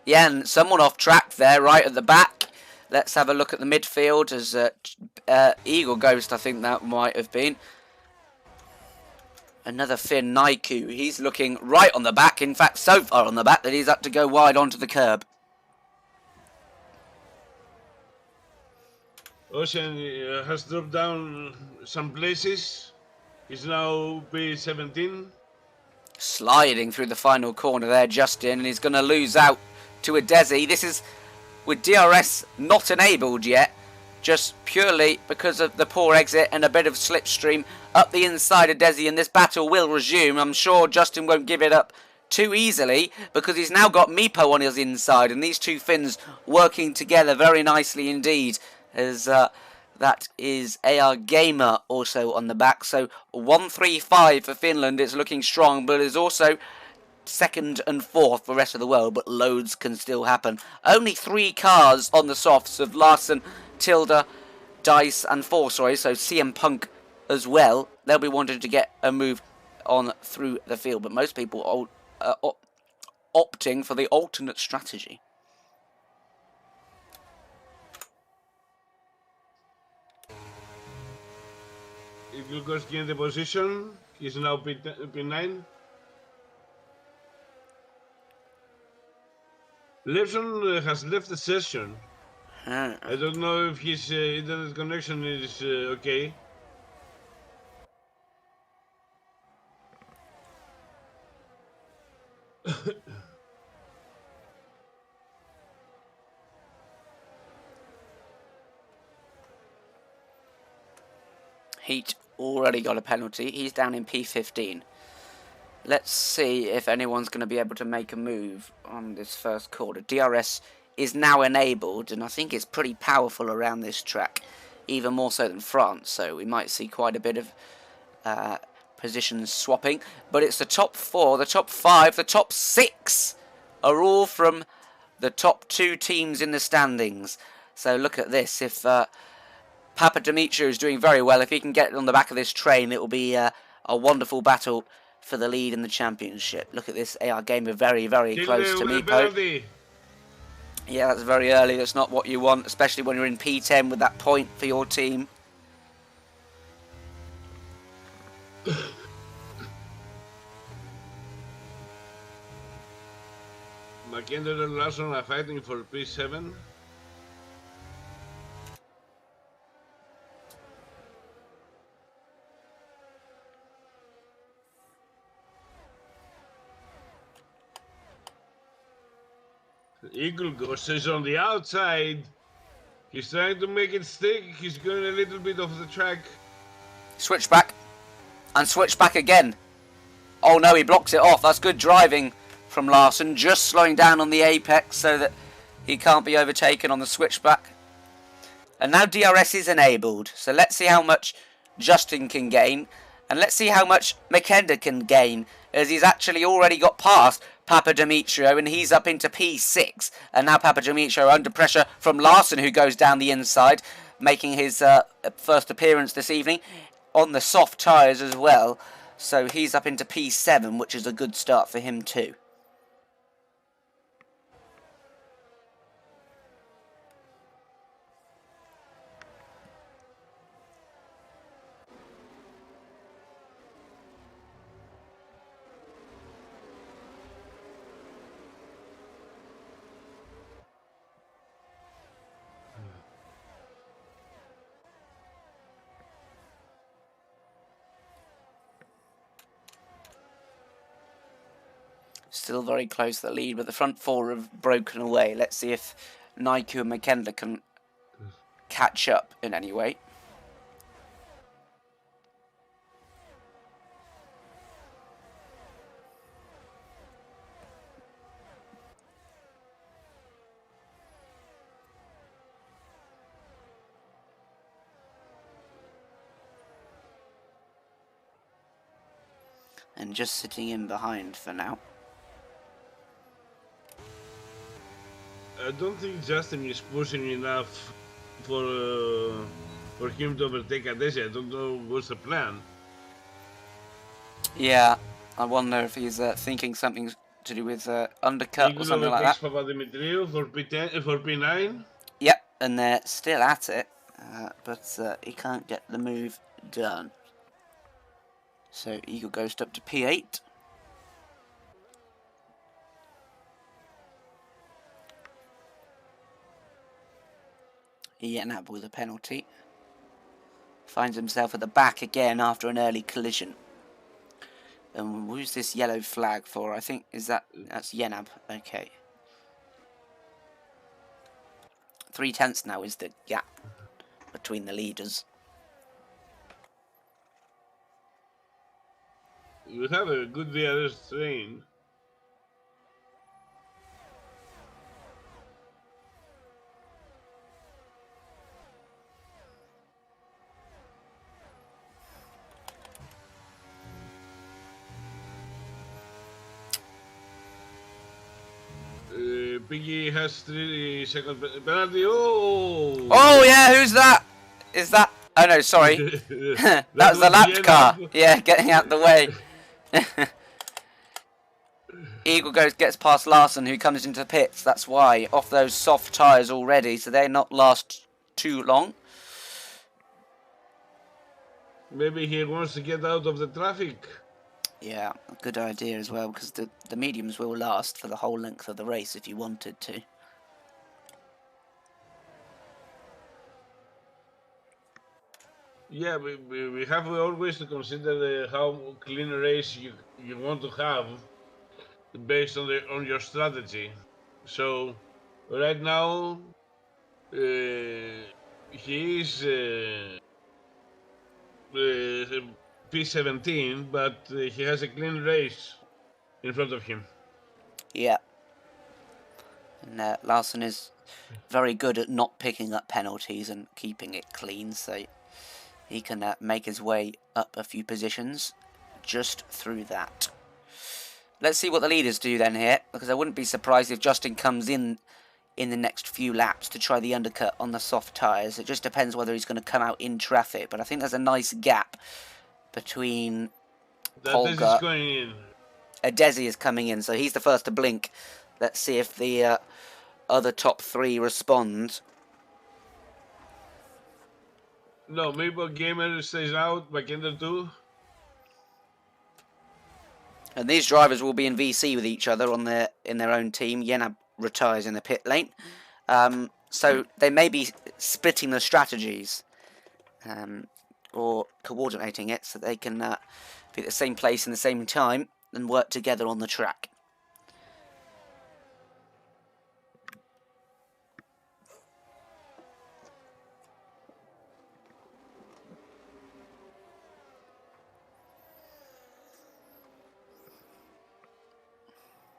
Yeah, and someone off track there, right at the back. Let's have a look at the midfield as Eagle Ghost, I think that might have been. Another Finn Naiku. He's looking right on the back. In fact, so far on the back that he's had to go wide onto the curb.
Ocean has dropped down some places. He's now P17.
Sliding through the final corner there, Justin, and he's going to lose out to a Desi. This is with DRS not enabled yet, just purely because of the poor exit and a bit of slipstream up the inside of Desi, and this battle will resume. I'm sure Justin won't give it up too easily because he's now got Meepo on his inside, and these two Finns working together very nicely indeed, as that is AR Gamer also on the back. So 1-3-5 for Finland. It's looking strong, but it's also second and fourth for the rest of the world, but loads can still happen. Only 3 cars on the softs of Larson, Tilda, Dice and Forsoy, so CM Punk as well. They'll be wanting to get a move on through the field, but most people are opting for the alternate strategy.
If you go in the position, he's now P9. Lipson has left the session. I don't know if his internet connection is okay.
Heat already got a penalty. He's down in P15. Let's see if anyone's going to be able to make a move on this first corner. DRS is now enabled, and I think it's pretty powerful around this track, even more so than France, so we might see quite a bit of position swapping. But it's the top 4, the top 5, the top 6 are all from the top 2 teams in the standings. So look at this. If Papa Dimitri is doing very well, if he can get on the back of this train, it will be a wonderful battle for the lead in the championship. Look at this AR Gamer very, very close to Meepo. Yeah, that's very early. That's not what you want, especially when you're in P10 with that point for your team.
McKendall and Larson are fighting for P7. Eagle Ghost is on the outside. He's trying to make it stick. He's going a little bit off the track.
Switch back. And switch back again. Oh no, he blocks it off. That's good driving from Larson. Just slowing down on the apex so that he can't be overtaken on the switchback. And now DRS is enabled. So let's see how much Justin can gain. And let's see how much McKenna can gain, as he's actually already got past Papa Demetrio, and he's up into P6. And now Papa Demetrio under pressure from Larson, who goes down the inside, making his first appearance this evening on the soft tyres as well. So he's up into P7, which is a good start for him too. Still very close to the lead, but the front four have broken away. Let's see if Naiku and Makenda can catch up in any way. And just sitting in behind for now.
I don't think Justin is pushing enough for him to overtake Adesi. I don't know what's the plan.
Yeah, I wonder if he's thinking something to do with undercut or something like that.
Papadimitriou for P10 for P9.
Yep, and they're still at it, but he can't get the move done. So Eagle Ghost up to P8. Yenab with a penalty. Finds himself at the back again after an early collision. And who's this yellow flag for? I think that's Yenab. Okay. 0.3 now is the gap between the leaders.
You have a good DRS train. Piggy has 3 second penalty. Oh!
Oh yeah, who's that? Is that? Oh no, sorry. that was the lapped car. Yeah, getting out the way. Eagle gets past Larson, who comes into the pits. That's why, off those soft tyres already, so they not last too long.
Maybe he wants to get out of the traffic.
Yeah, a good idea as well, because the mediums will last for the whole length of the race if you wanted to.
Yeah, we have always to consider how clean a race you want to have based on your strategy. So right now he is P17, but he has a clean race in front of him.
Yeah. And Larson is very good at not picking up penalties and keeping it clean, so he can make his way up a few positions just through that. Let's see what the leaders do then here, because I wouldn't be surprised if Justin comes in the next few laps to try the undercut on the soft tyres. It just depends whether he's going to come out in traffic, but I think there's a nice gap between Polgar.
Is going in.
Desi is coming in, so he's the first to blink. Let's see if the other top 3 respond.
No, maybe Gamer stays out, Makenda too.
And these drivers will be in VC with each other in their own team. Yenab retires in the pit lane. So they may be splitting the strategies or coordinating it so they can be at the same place in the same time and work together on the track.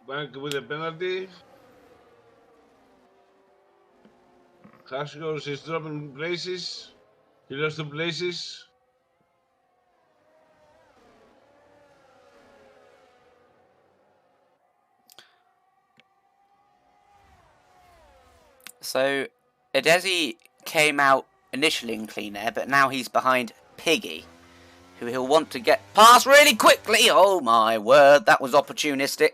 Bank with a penalty. Hashgos is dropping places. He lost 2 places.
So Adesi came out initially in clean air, but now he's behind Piggy, who he'll want to get past really quickly. Oh my word, that was opportunistic.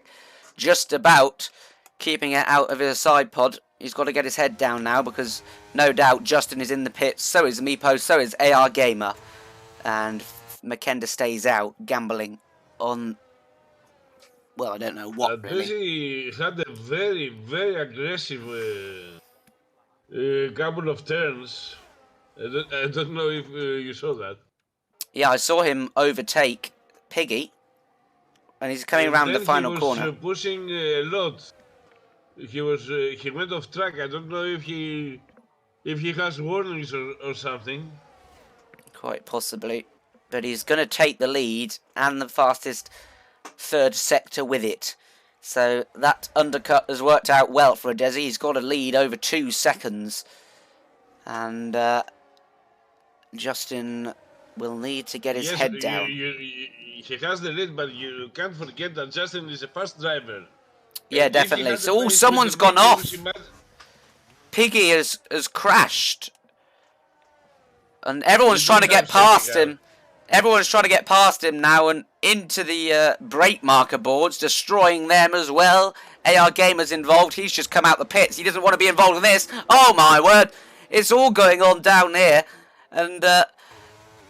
Just about keeping it out of his side pod. He's got to get his head down now because no doubt Justin is in the pits, so is Meepo, so is AR Gamer. And Makenda stays out, gambling on, well, I don't know what really.
He had a very, very aggressive couple of turns. I don't know if you saw that.
Yeah, I saw him overtake Piggy. And he's coming around the final corner.
Pushing a lot he went off track. I don't know if he has warnings or something.
Quite possibly. But he's going to take the lead and the fastest third sector with it. So that undercut has worked out well for Desi. He's got a lead over 2 seconds. And Justin will need to get his head down.
He has the lead, but you can't forget that Justin is a fast driver.
Yeah, definitely. So, someone's gone off. Piggy has crashed. And everyone's trying to get past him. Everyone's trying to get past him now and into the brake marker boards, destroying them as well. AR Gamer's involved. He's just come out the pits. He doesn't want to be involved in this. Oh, my word. It's all going on down here. And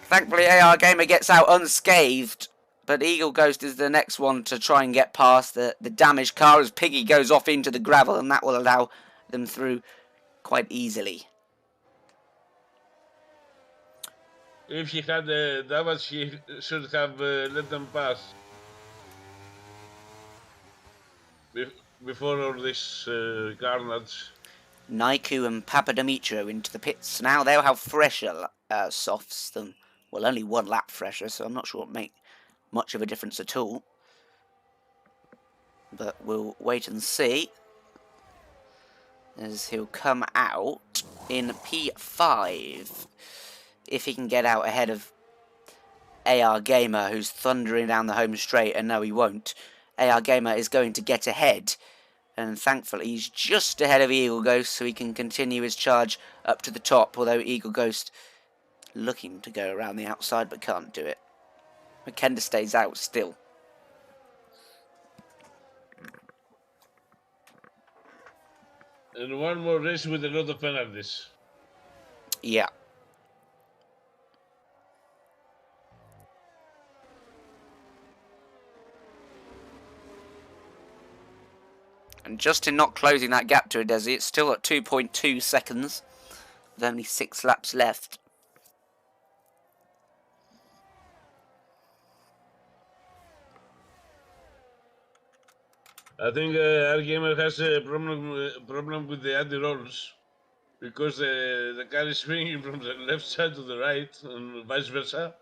thankfully, AR Gamer gets out unscathed. But Eagle Ghost is the next one to try and get past the damaged car as Piggy goes off into the gravel. And that will allow them through quite easily.
If he had that was he should have let them pass before all this carnage.
Naiku and Papadimitriou into the pits. Now they'll have fresher softs than, well, only 1 lap fresher, so I'm not sure it'll make much of a difference at all. But we'll wait and see as he'll come out in P5. If he can get out ahead of AR Gamer, who's thundering down the home straight, and no, he won't. AR Gamer is going to get ahead, and thankfully he's just ahead of Eagle Ghost, so he can continue his charge up to the top, although Eagle Ghost looking to go around the outside, but can't do it. McKenda stays out still.
And one more race with a lot of penalties.
Yeah. And Justin not closing that gap to Adesi. It's still at 2.2 seconds. With only 6 laps left.
I think our gamer has a problem with the anti-rolls. Because the car is swinging from the left side to the right and vice versa.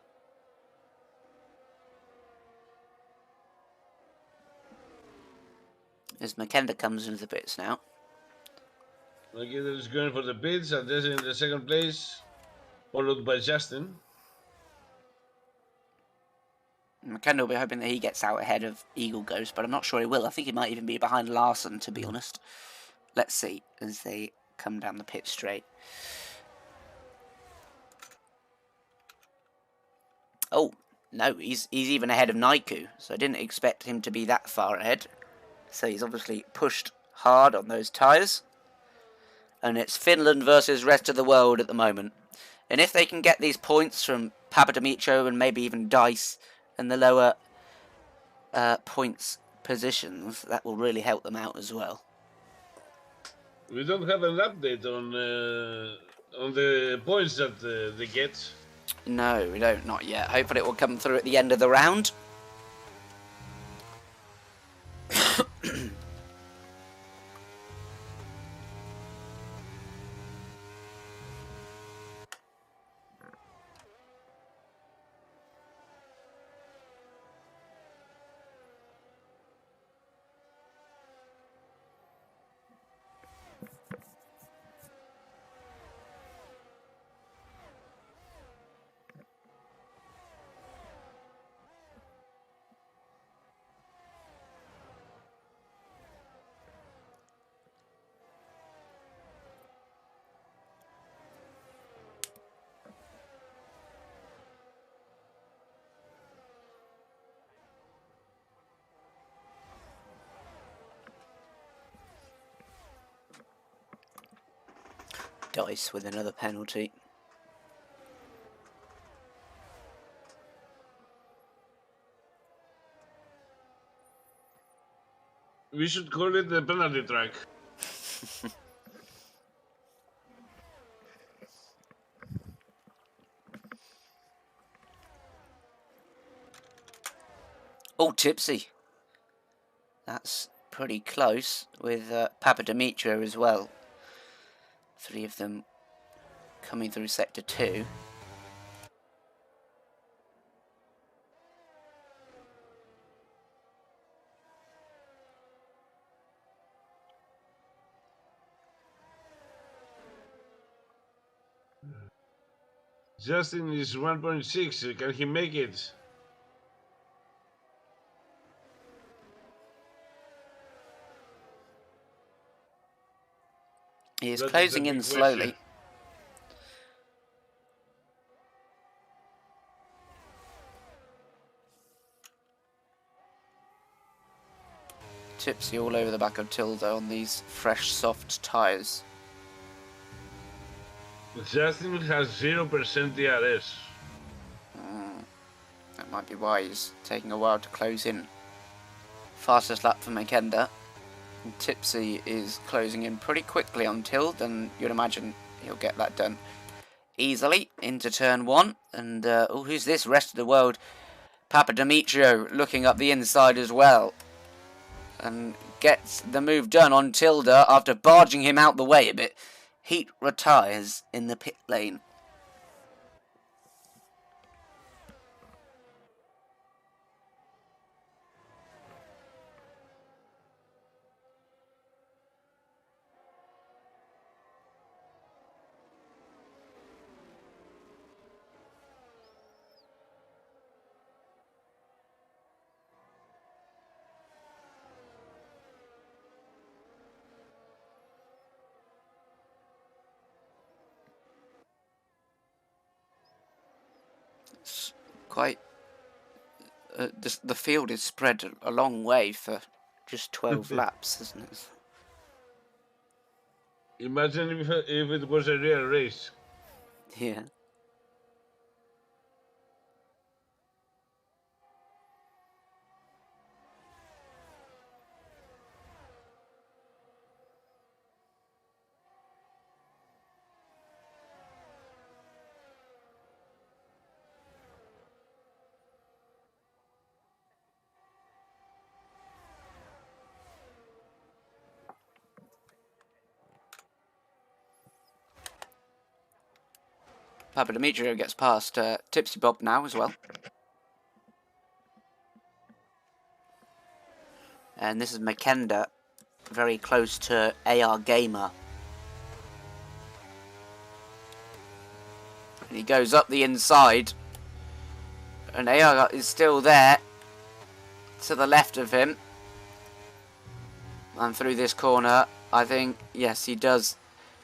As McKenda comes into the pits now.
McKenda is going for the pits and Jesse in the second place, followed by Justin.
McKenda will be hoping that he gets out ahead of Eagle Ghost, but I'm not sure he will. I think he might even be behind Larson, to be honest. Let's see as they come down the pit straight. Oh, no, he's even ahead of Naiku, so I didn't expect him to be that far ahead. So he's obviously pushed hard on those tyres. And it's Finland versus rest of the world at the moment. And if they can get these points from Papadimitriou and maybe even Dice and the lower points positions, that will really help them out as well.
We don't have an update on the points that they get.
No, we don't, not yet. Hopefully it will come through at the end of the round. Dice with another penalty.
We should call it the penalty track.
Oh, tipsy. That's pretty close with Papadimitriou as well. 3 of them coming through Sector 2.
Justin is 1.6. Can he make it?
He is
That is
closing
the
in
big
slowly.
question.
Tipsy all over the back of Tilda on these fresh, soft tyres.
Justin has 0% DRS.
That might be why he's taking a while to close in. Fastest lap for Makenda. Tipsy is closing in pretty quickly on Tild, and you'd imagine he'll get that done easily into turn 1. And oh, who's this? Rest of the world. Papadimitriou looking up the inside as well, and gets the move done on Tilda after barging him out the way a bit. Heat retires in the pit lane. It's quite... the field is spread a long way for just 12 laps, isn't it?
Imagine if it was a real race.
Yeah. Papadimitriou gets past Tipsy Bob now as well. And this is Makenda, very close to AR Gamer. And he goes up the inside. And AR is still there, to the left of him. And through this corner, I think, yes, he does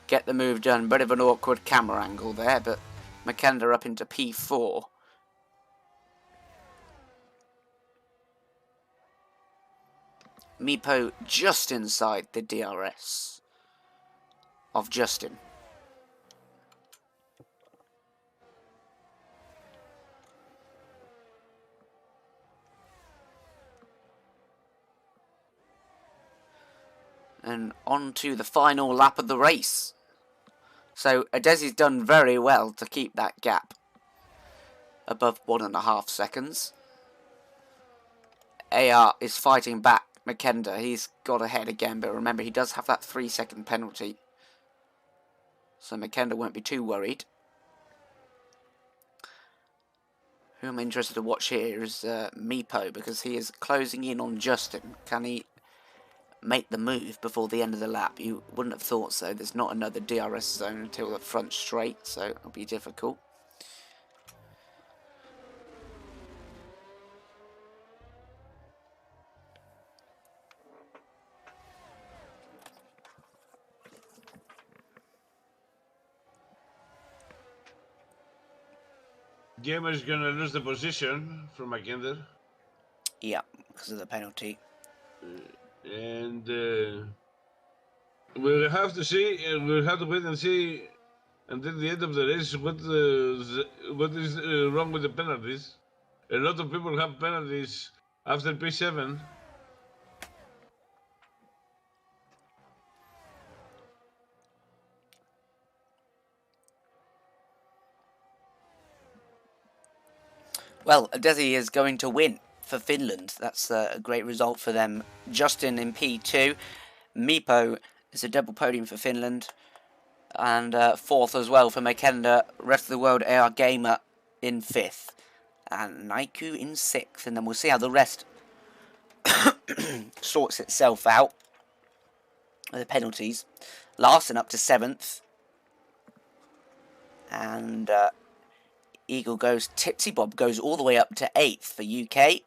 get the move done. Bit of an awkward camera angle there, but Makenda up into P4. Meepo just inside the DRS of Justin. And on to the final lap of the race. So Adesi's done very well to keep that gap above 1.5 seconds. AR is fighting back Makenda. He's got ahead again, but remember he does have that 3-second penalty. So Makenda won't be too worried. Who I'm interested to watch here is Meepo, because he is closing in on Justin. Can he make the move before the end of the lap? You wouldn't have thought so. There's not another DRS zone until the front straight, so it'll be difficult.
Gamer is gonna lose the position from Makenda.
Yeah, because of the penalty.
And we'll have to see. We'll have to wait and see until the end of the race what is wrong with the penalties. A lot of people have penalties after P7.
Well, Adesi is going to win for Finland. That's a great result for them. Justin in P2. Mipo is a double podium for Finland. And 4th as well for Makenda. Rest of the world AR Gamer in 5th. And Naiku in 6th. And then we'll see how the rest sorts itself out. The penalties. Larson up to 7th. And Eagle goes, Tipsy Bob goes all the way up to 8th for UK.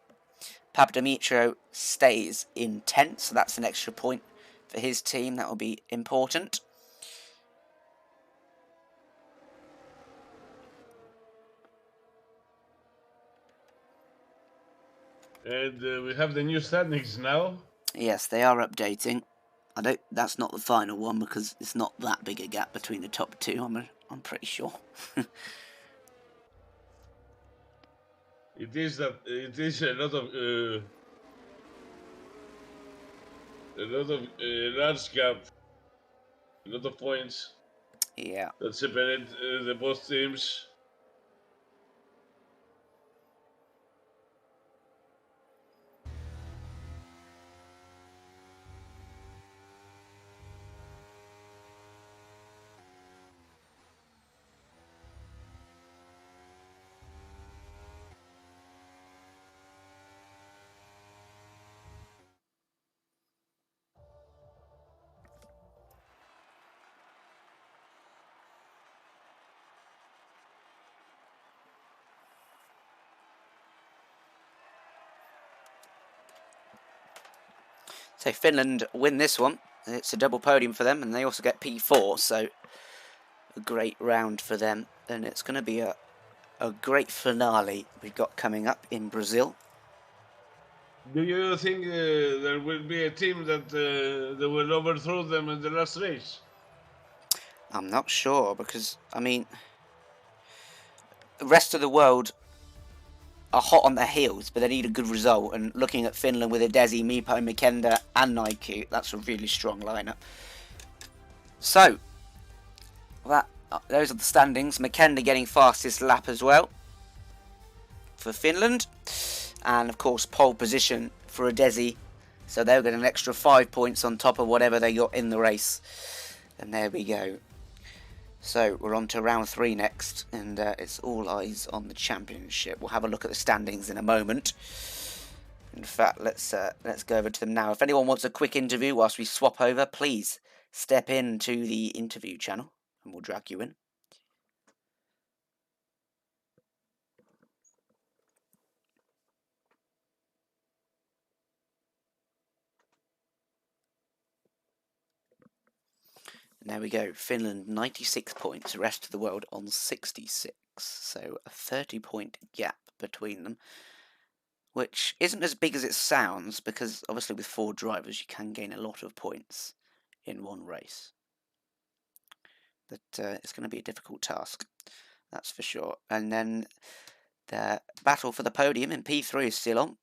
Papademetro stays in 10th, so that's an extra point for his team. That will be important.
And we have the new standings now.
Yes, they are updating. That's not the final one because it's not that big a gap between the top two. I'm pretty sure.
It is a lot of large gap, a lot of points.
Yeah.
That separate the both teams.
So Finland win this one. It's a double podium for them, and they also get P4, so a great round for them. And it's going to be a great finale we've got coming up in Brazil.
Do you think there will be a team that will overthrow them in the last race?
I'm not sure because, I mean, the rest of the world are hot on their heels, but they need a good result. And looking at Finland with Adesi, Mipo, Makenda, and Naiku, that's a really strong lineup. So, those are the standings. Makenda getting fastest lap as well for Finland. And, of course, pole position for Adesi. So they'll get an extra 5 points on top of whatever they got in the race. And there we go. So we're on to round 3 next, and it's all eyes on the championship. We'll have a look at the standings in a moment. In fact, let's go over to them now. If anyone wants a quick interview whilst we swap over, please step into the interview channel, and we'll drag you in. And there we go. Finland 96 points, the rest of the world on 66. So a 30-point gap between them, which isn't as big as it sounds, because obviously with 4 drivers you can gain a lot of points in one race. But it's going to be a difficult task, that's for sure. And then the battle for the podium in P3 is still on.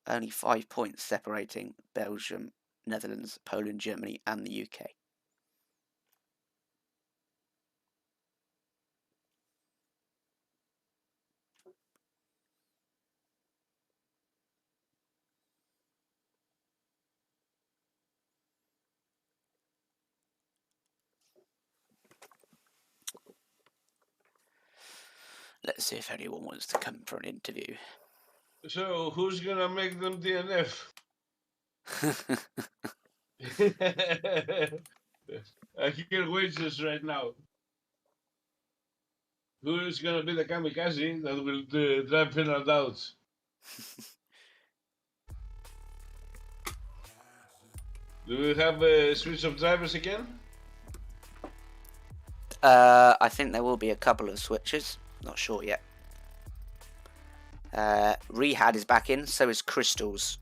Only 5 points separating Belgium, Netherlands, Poland, Germany and the UK. Let's see if anyone wants to come for an interview.
So, who's gonna make them DNF? I hear wages right now. Who is gonna be the kamikaze that will drive Finland out? Do we have a switch of drivers again?
I think there will be a couple of switches. Not sure yet. Rehad is back in, so is Crystals.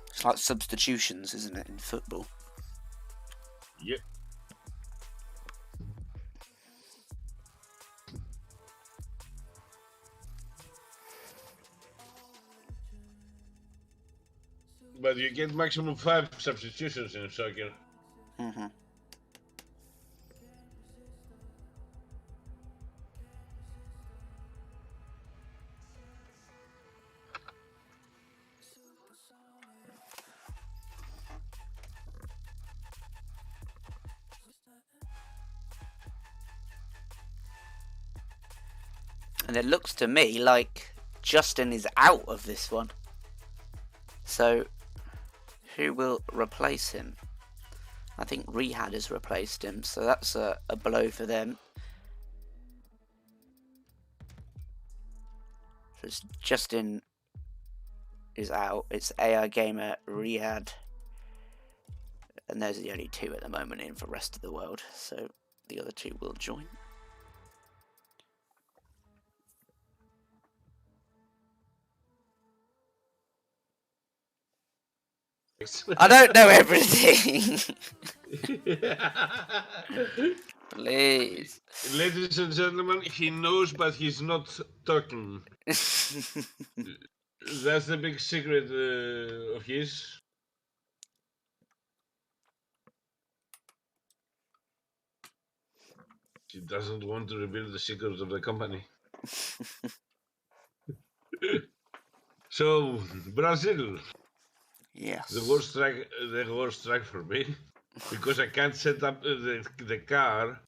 It's like substitutions, isn't it, in football?
Yep. But you get maximum 5 substitutions in soccer.
Mm-hmm. And it looks to me like Justin is out of this one. So, who will replace him? I think Rehad has replaced him, so that's a blow for them. So Justin is out. It's AI Gamer, Rehad, and those are the only two at the moment in for the rest of the world. So the other two will join. I don't know everything. Please.
Ladies and gentlemen, he knows, but he's not talking. That's the big secret of his. He doesn't want to reveal the secrets of the company. So, Brazil.
Yes.
The worst track for me, because I can't set up the car.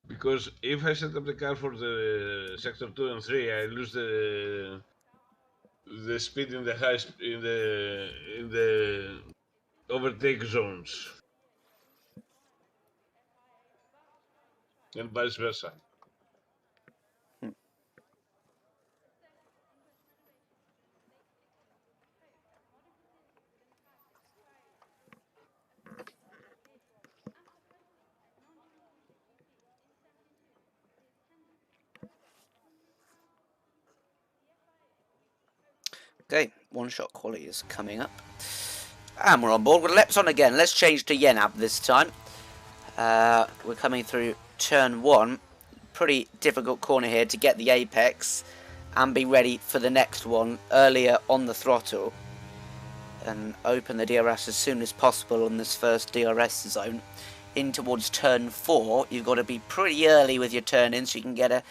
Because if I set up the car for the sector 2 and 3, I lose the speed in the overtake zones, and vice versa.
Okay, one-shot quality is coming up. And we're on board with Lepson again. Let's change to Yenab this time. We're coming through turn 1. Pretty difficult corner here to get the apex and be ready for the next one earlier on the throttle. And open the DRS as soon as possible on this first DRS zone. In towards turn 4, you've got to be pretty early with your turn in so you can get a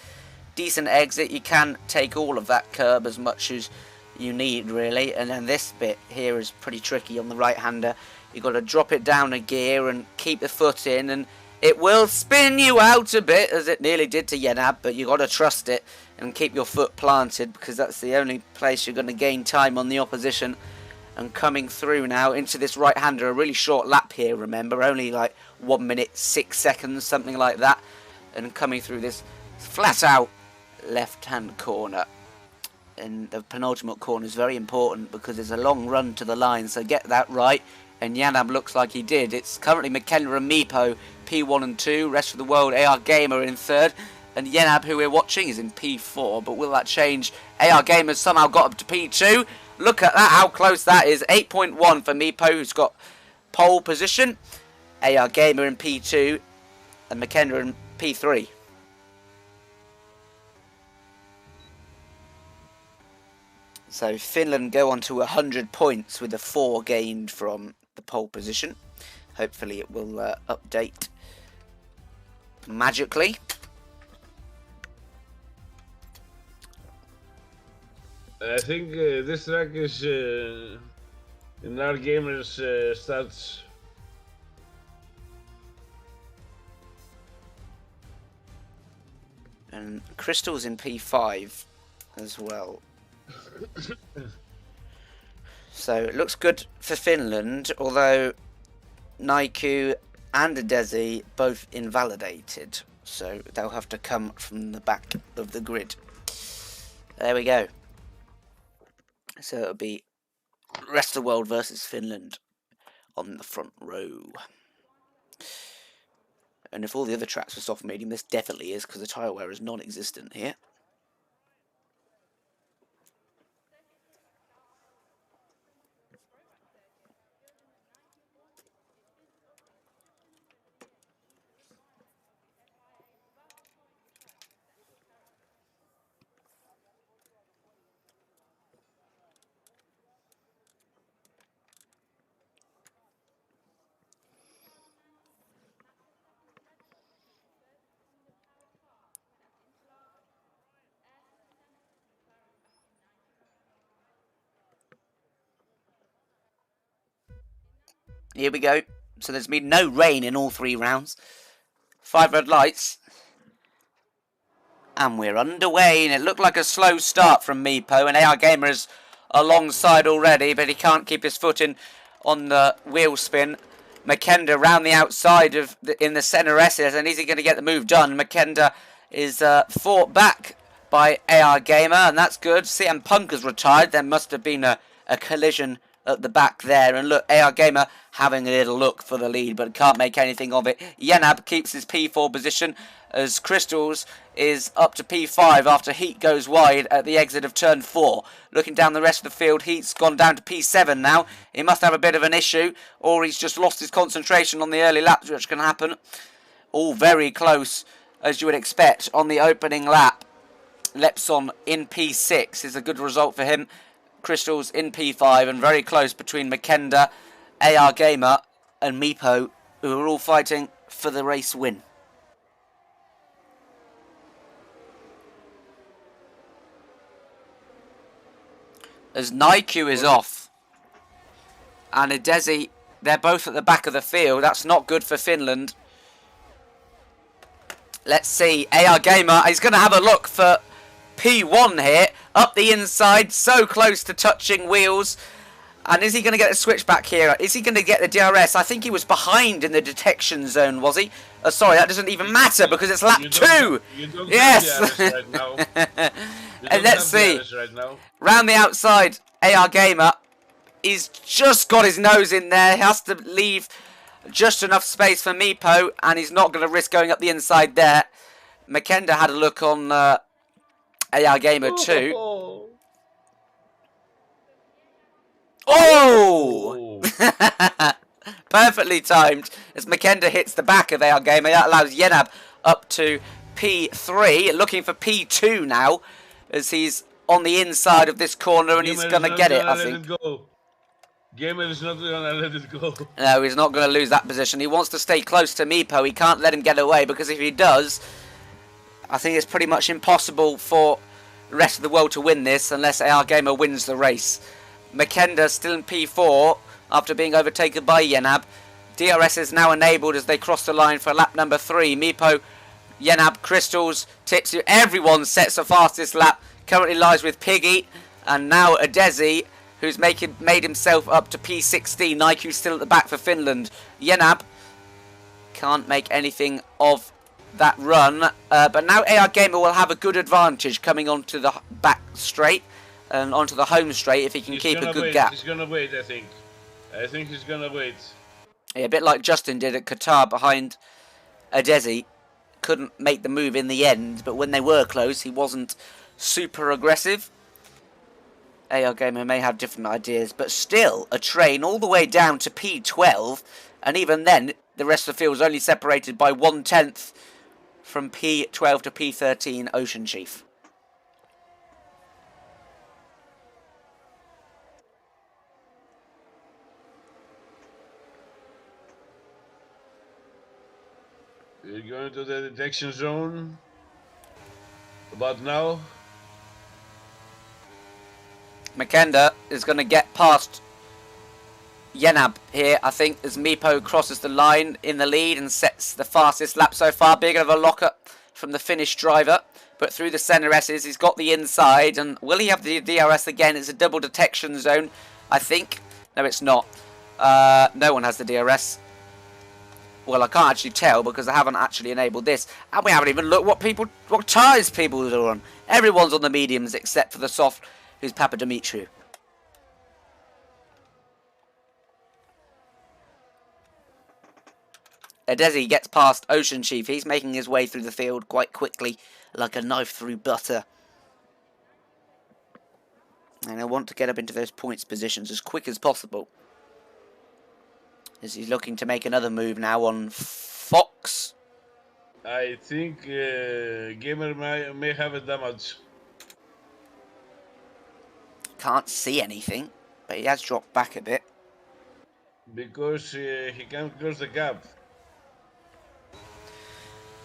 decent exit. You can take all of that curb as much as you need, really. And then this bit here is pretty tricky on the right-hander. You've got to drop it down a gear and keep the foot in, and it will spin you out a bit, as it nearly did to Yenab, but you've got to trust it and keep your foot planted, because that's the only place you're going to gain time on the opposition. And coming through now into this right-hander, a really short lap here, remember, only like 1 minute 6 seconds, something like that. And coming through this flat-out left-hand corner. And the penultimate corner is very important because there's a long run to the line, so get that right. And Yanab looks like he did. It's currently McKenna and Meepo, P1 and 2. Rest of the world, AR Gamer in 3rd. And Yenab, who we're watching, is in P4. But will that change? AR Gamer's somehow got up to P2. Look at that, how close that is. 8.1 for Meepo, who's got pole position. AR Gamer in P2. And McKenna in P3. So Finland go on to 100 points with a 4 gained from the pole position. Hopefully it will update magically.
I think this track is in our gamers stats.
And Crystal's in P5 as well. So it looks good for Finland, although Naiku and Adesi both invalidated. So they'll have to come from the back of the grid. There we go. So it'll be rest of the world versus Finland on the front row. And if all the other tracks were soft medium, this definitely is, because the tyre wear is non-existent here. Here we go. So there's been no rain in all 3 rounds. 5 red lights. And we're underway, and it looked like a slow start from Meepo, and AR Gamer is alongside already, but he can't keep his foot in on the wheel spin. Makenda round the outside in the centre S's, and is he going to get the move done? Makenda is fought back by AR Gamer, and that's good. CM Punk has retired. There must have been a collision at the back there, and look, AR Gamer having a little look for the lead, but can't make anything of it. Yenab keeps his P4 position as Crystals is up to P5 after Heat goes wide at the exit of turn 4. Looking down the rest of the field, Heat's gone down to P7 now. He must have a bit of an issue, or he's just lost his concentration on the early laps, which can happen. All very close, as you would expect, on the opening lap. Lepson in P6 is a good result for him. Crystals in P5, and very close between Makenda, AR Gamer and Meepo, who are all fighting for the race win. As Naiku is off and Adesi, they're both at the back of the field. That's not good for Finland. Let's see, AR Gamer is going to have a look for P1 here, up the inside, so close to touching wheels. And is he going to get a switch back here? Is he going to get the DRS? I think he was behind in the detection zone, was he? Sorry, that doesn't even matter because it's lap 2. Yes. Right now. And let's see. Right now. Round the outside, AR Gamer, he's just got his nose in there. He has to leave just enough space for Meepo, and he's not going to risk going up the inside there. Makenda had a look on AR Gamer too. Oh! Perfectly timed as Makenda hits the back of AR Gamer. That allows Yenab up to P3. Looking for P2 now as he's on the inside of this corner, and he's going to get it, I think.
Gamer is not going to let it go.
No, he's not going to lose that position. He wants to stay close to Meepo. He can't let him get away, because if he does, I think it's pretty much impossible for the rest of the world to win this unless AR Gamer wins the race. Makenda still in P4 after being overtaken by Yenab. DRS is now enabled as they cross the line for lap number 3. Meepo, Yenab, Crystals, Titsu, everyone sets the fastest lap. Currently lies with Piggy, and now Adesi, who's made himself up to P16. Naiku still at the back for Finland. Yenab can't make anything of that run, but now AR Gamer will have a good advantage coming onto the back straight and onto the home straight if he can keep a good gap.
He's going to wait, I think. I think he's going to wait.
Yeah, a bit like Justin did at Qatar behind Adesi. Couldn't make the move in the end, but when they were close, he wasn't super aggressive. AR Gamer may have different ideas, but still a train all the way down to P12, and even then, the rest of the field was only separated by 1/10 from P12 to P13 Ocean Chief.
We're going to the detection zone. About now.
Makenda is going to get past Yenab here, I think, as Meepo crosses the line in the lead and sets the fastest lap so far. Big of a lock-up from the Finnish driver, but through the centre S's, he's got the inside, and will he have the DRS again? It's a double detection zone, I think. No, it's not. No one has the DRS. Well, I can't actually tell because I haven't actually enabled this, and we haven't even looked what tyres people are on. Everyone's on the mediums except for the soft, who's Papa Dimitru. Adesi gets past Ocean Chief. He's making his way through the field quite quickly, like a knife through butter. And I want to get up into those points positions as quick as possible, as he's looking to make another move now on Fox.
I think Gamer may have a damage.
Can't see anything, but he has dropped back a bit.
Because he can't close the gap.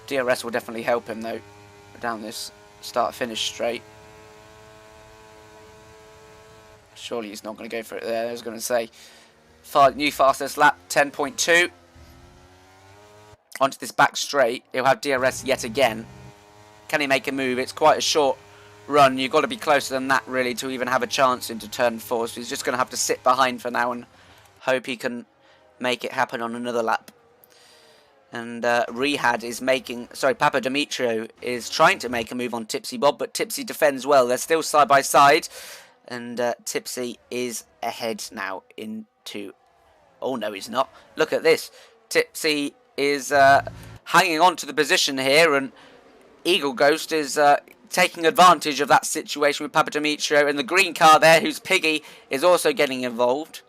DRS will definitely help him though, down this start-finish straight. Surely he's not going to go for it there, I was going to say. New fastest lap, 10.2. Onto this back straight, he'll have DRS yet again. Can he make a move? It's quite a short run. You've got to be closer than that, really, to even have a chance into turn 4. So he's just going to have to sit behind for now and hope he can make it happen on another lap. And Rehad is making... Sorry, Papa Dimitrio is trying to make a move on Tipsy Bob, but Tipsy defends well. They're still side by side. And Tipsy is ahead now into... Oh, no, he's not. Look at this. Tipsy is hanging on to the position here, and Eagle Ghost is taking advantage of that situation with Papa Dimitrio. And the green car there, who's Piggy, is also getting involved.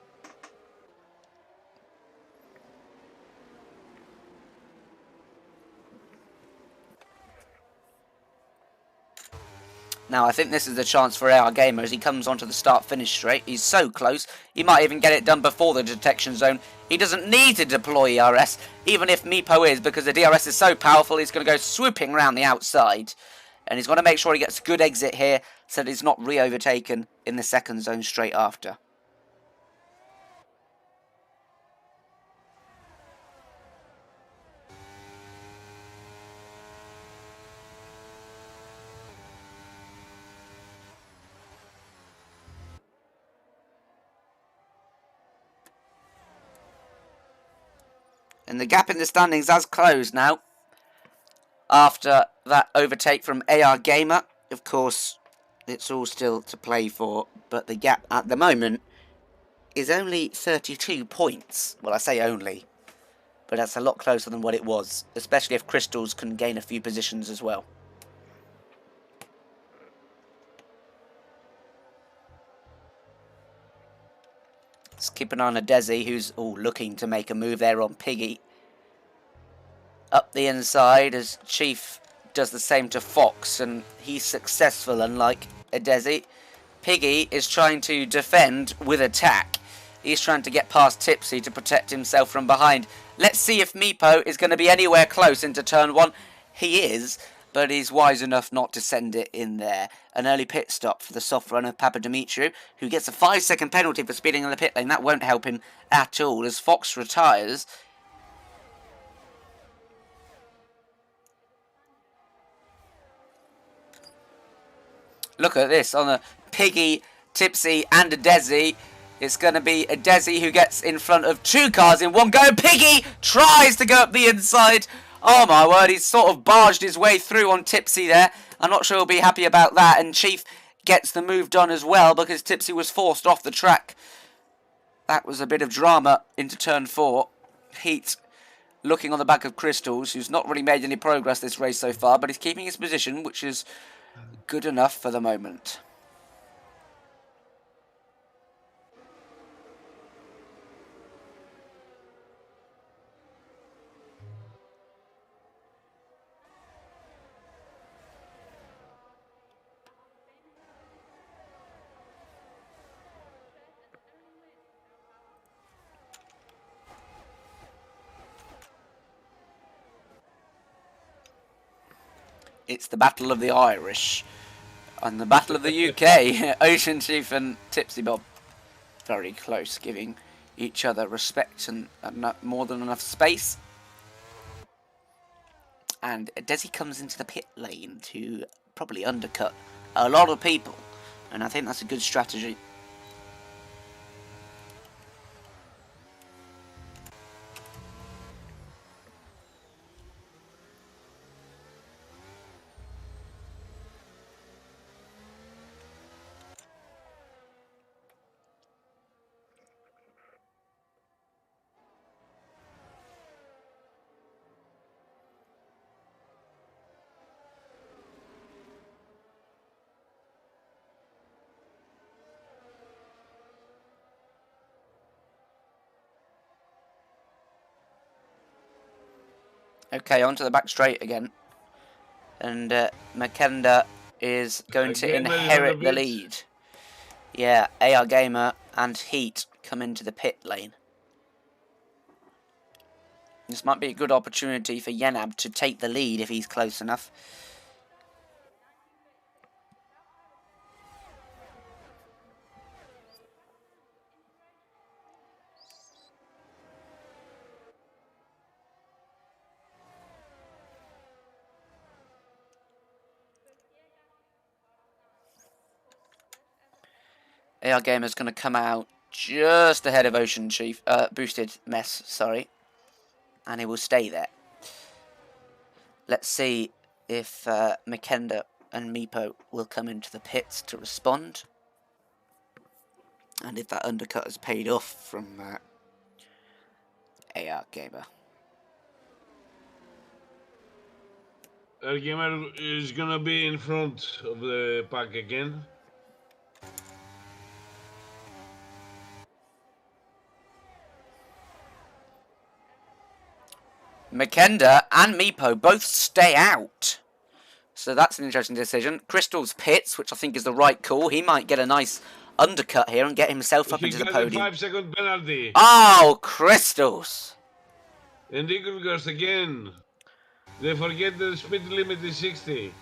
Now, I think this is the chance for AR Gamer as he comes onto the start-finish straight. He's so close, he might even get it done before the detection zone. He doesn't need to deploy ERS, even if Meepo is, because the DRS is so powerful, he's going to go swooping around the outside. And he's going to make sure he gets a good exit here, so that he's not re-overtaken in the second zone straight after. And the gap in the standings has closed now. After that overtake from AR Gamer. Of course, it's all still to play for. But the gap at the moment is only 32 points. Well, I say only. But that's a lot closer than what it was. Especially if Crystals can gain a few positions as well. Let's keep an eye on a Desi who's looking to make a move there on Piggy. Up the inside as Chief does the same to Fox, and he's successful, unlike Desi. Piggy is trying to defend with attack. He's trying to get past Tipsy to protect himself from behind. Let's see if Meepo is going to be anywhere close into turn 1. He is, but he's wise enough not to send it in there. An early pit stop for the soft runner Papa Dimitrio, who gets a 5-second penalty for speeding in the pit lane. That won't help him at all as Fox retires. Look at this on a Piggy, Tipsy and a Desi. It's going to be a Desi who gets in front of 2 cars in one go. Piggy tries to go up the inside. Oh my word, he's sort of barged his way through on Tipsy there. I'm not sure he'll be happy about that. And Chief gets the move done as well because Tipsy was forced off the track. That was a bit of drama into turn 4. Heat looking on the back of Crystals, who's not really made any progress this race so far, but he's keeping his position, which is good enough for the moment. It's the Battle of the Irish and the Battle of the UK. Ocean Chief and Tipsy Bob very close, giving each other respect and more than enough space. And Desi comes into the pit lane to probably undercut a lot of people, and I think that's a good strategy. Okay, onto the back straight again. And Makenda is going to inherit the lead. Yeah, AR Gamer and Heat come into the pit lane. This might be a good opportunity for Yenab to take the lead if he's close enough. AR Gamer's going to come out just ahead of Ocean Chief, Boosted Mess, sorry. And he will stay there. Let's see if Makenda and Meepo will come into the pits to respond. And if that undercut has paid off from AR Gamer.
AR Gamer is gonna be in front of the pack again.
Makenda and Meepo both stay out. So that's an interesting decision. Crystal's pits, which I think is the right call. He might get a nice undercut here and get himself up into the podium.
He got a 5-second penalty.
Oh, Crystals!
And Eagle goes again. They forget the speed limit is 60.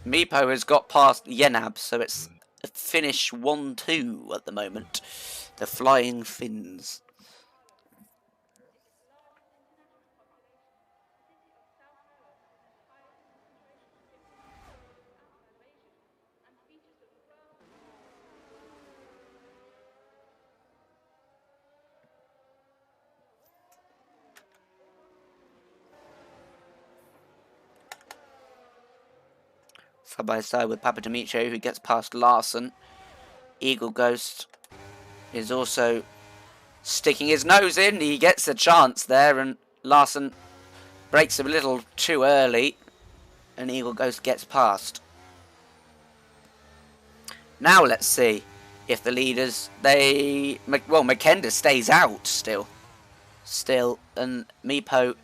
Meepo has got past Yenab, so it's a finish 1-2 at the moment. The Flying Finns. Side by side with Papa Dimitri, who gets past Larson. Eagle Ghost is also sticking his nose in. He gets a chance there, and Larson breaks a little too early, and Eagle Ghost gets past. Now let's see if the leaders, well, Makenda stays out still, and Meepo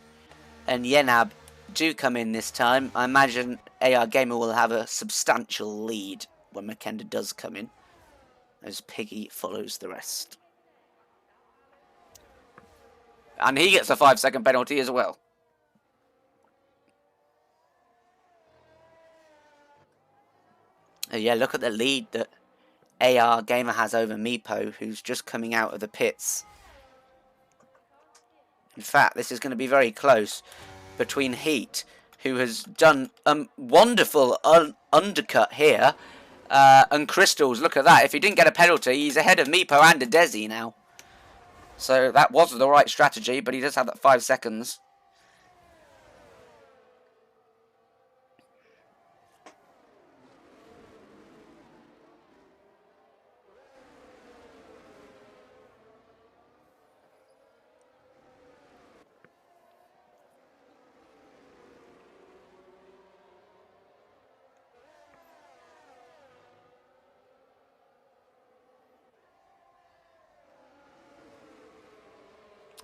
and Yenab do come in this time. I imagine AR Gamer will have a substantial lead when Makenda does come in, as Piggy follows the rest. And he gets a 5-second penalty as well. Yeah, look at the lead that AR Gamer has over Meepo, who's just coming out of the pits. In fact, this is going to be very close between Heat, who has done a wonderful undercut here, and Crystals. Look at that. If he didn't get a penalty, he's ahead of Meepo and a Desi now. So that was the right strategy, but he does have that 5 seconds.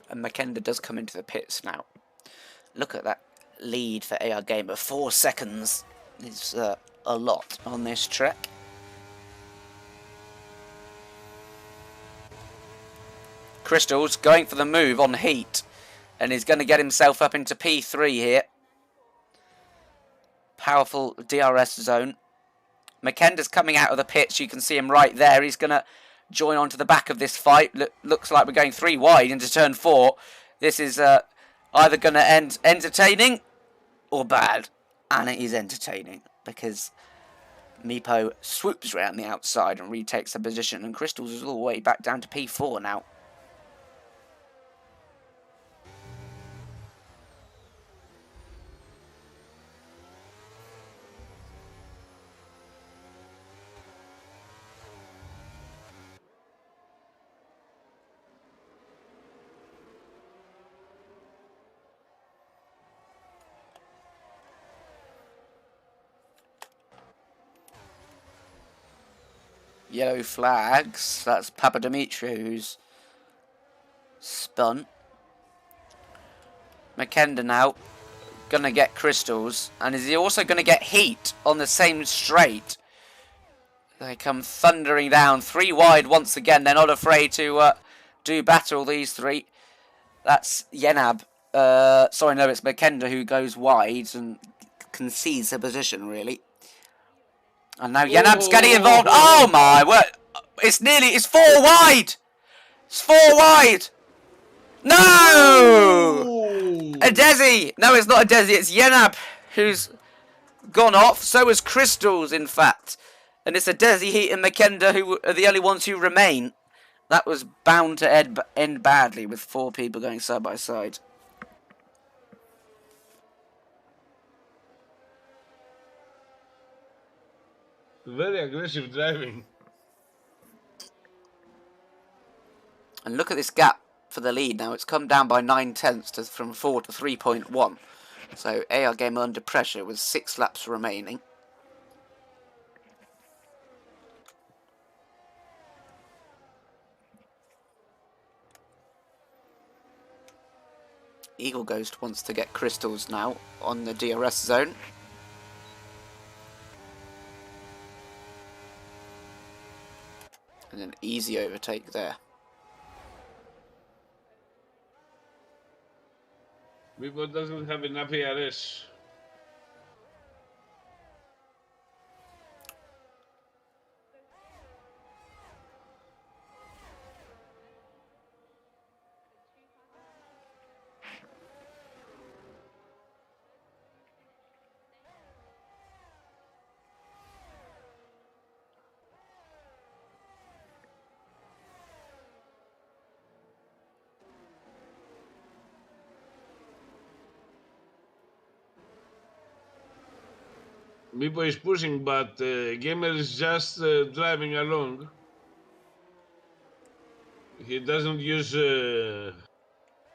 And Makenda does come into the pits now. Look at that lead for AR Gamer. 4 seconds is a lot on this track. Crystals going for the move on Heat, and he's going to get himself up into P3 here. Powerful DRS zone. Makenda's coming out of the pits. You can see him right there. He's going to join onto the back of this fight. Looks like we're going 3 wide into turn 4. This is either going to end entertaining or bad. And it is entertaining because Meepo swoops around the outside and retakes the position. And Crystals is all the way back down to P4 now. Yellow flags. That's Papa Dimitri who's spun. Makenda now gonna get Crystals, and is he also gonna get Heat on the same straight? They come thundering down 3 wide once again. They're not afraid to do battle, these 3. That's Yenab. Sorry, no, it's Makenda who goes wide and concedes the position really. And now Yenab's getting involved. Oh my word. It's 4 wide. It's 4 wide. No! A Desi. No, it's not a Desi. It's Yenab who's gone off. So has Crystals, in fact. And it's a Desi, Heat and Makenda who are the only ones who remain. That was bound to end badly with 4 people going side by side.
Very aggressive driving.
And look at this gap for the lead now. It's come down by 9/10 from 4 to 3.1. So AR Game under pressure with 6 laps remaining. Eagle Ghost wants to get Crystals now on the DRS zone. And an easy overtake there.
People doesn't have enough ARS. Mipo is pushing, but Gamer is just driving along. He doesn't use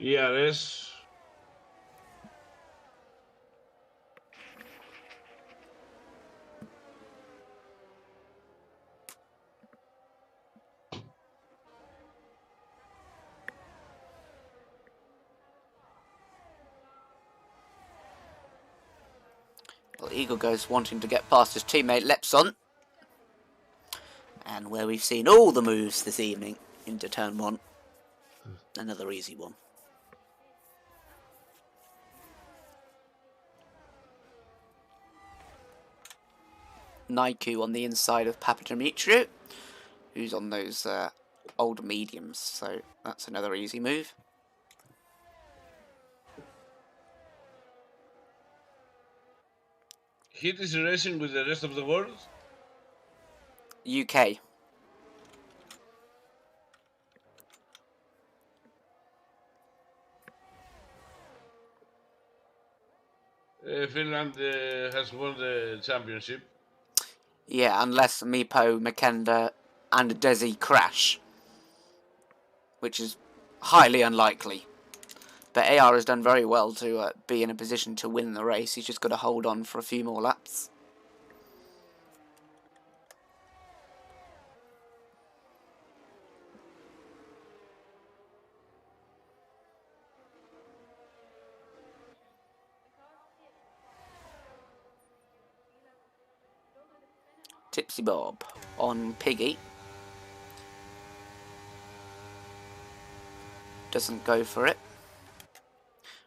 ERS.
Well, Eagle Ghost wanting to get past his teammate Lepson. And where we've seen all the moves this evening into turn 1. Another easy one. Naiku on the inside of Papademetriou, who's on those old mediums, so that's another easy move.
Heat is racing with the rest of the world.
UK.
Finland has won the championship.
Yeah, unless Meepo, Makenda and Desi crash, which is highly unlikely. But AR has done very well to be in a position to win the race. He's just got to hold on for a few more laps. Tipsy Bob on Piggy. Doesn't go for it.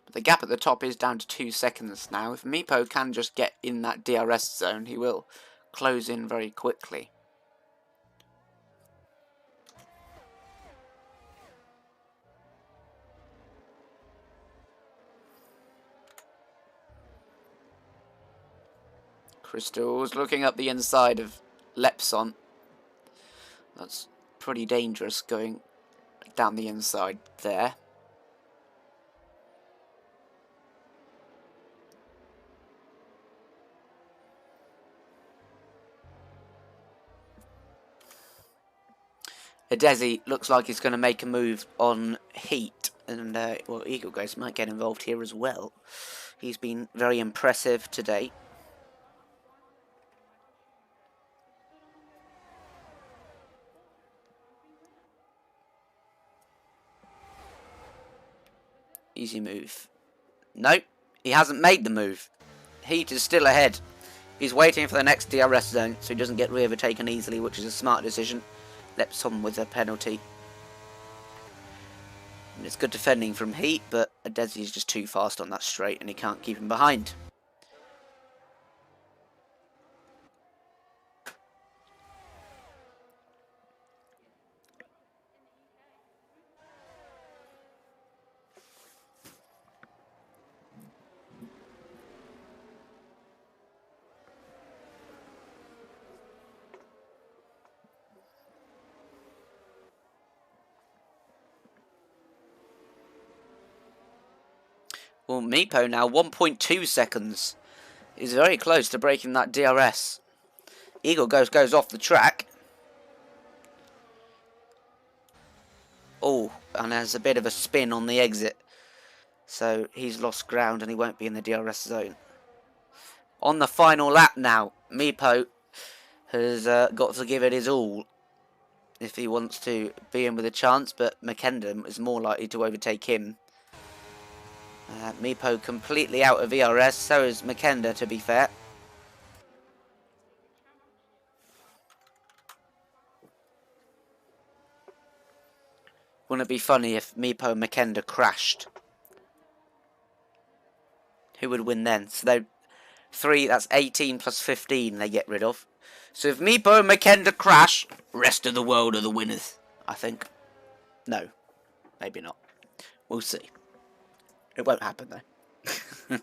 But the gap at the top is down to 2 seconds now. If Meepo can just get in that DRS zone, he will close in very quickly. Crystals looking up the inside of Lepson. That's pretty dangerous going down the inside there. Adesi looks like he's going to make a move on Heat, and well, Eagle Ghost might get involved here as well. He's been very impressive today. Easy move. Nope, he hasn't made the move. Heat is still ahead. He's waiting for the next DRS zone so he doesn't get re-overtaken easily, which is a smart decision. Lepson with a penalty. And it's good defending from Heat, but Adesi is just too fast on that straight and he can't keep him behind. Well, Meepo now 1.2 seconds. He's very close to breaking that DRS. Eagle goes off the track. Oh, and there's a bit of a spin on the exit. So he's lost ground and he won't be in the DRS zone. On the final lap now, Meepo has got to give it his all if he wants to be in with a chance, but McKendon is more likely to overtake him. Meepo completely out of ERS, so is McKenda, to be fair. Wouldn't it be funny if Meepo and McKenda crashed? Who would win then? So that's 18 plus 15 they get rid of. So if Meepo and McKenda crash, rest of the world are the winners, I think. No, maybe not. We'll see. It won't happen though.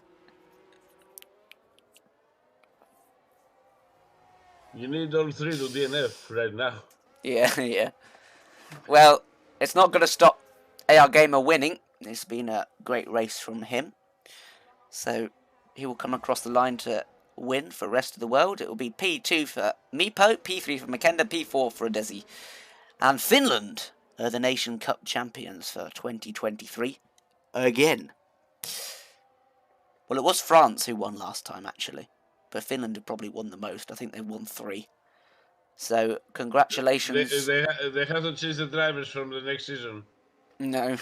You need all three to DNF right now.
Yeah. Well, it's not going to stop AR Gamer winning. It's been a great race from him. So he will come across the line to win for the rest of the world. It will be P2 for Meepo, P3 for McKenda, P4 for Adesi. And Finland are the Nation Cup champions for 2023 again. Well, it was France who won last time, actually. But Finland have probably won the most. I think they won 3. So, congratulations.
They have to change the drivers from the next season.
No.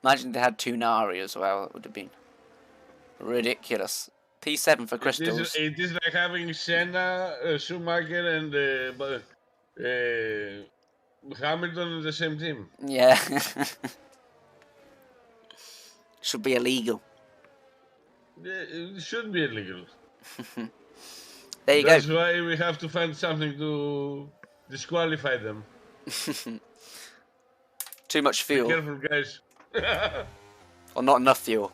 Imagine they had Tunari as well. It would have been ridiculous. P7 for Crystals.
It is like having Senna, Schumacher, and Hamilton in the same team.
Yeah. Should be illegal.
It should be illegal.
There you
That's
go.
why we have to find something to disqualify them.
Too much fuel.
Be careful, guys.
Or not enough fuel.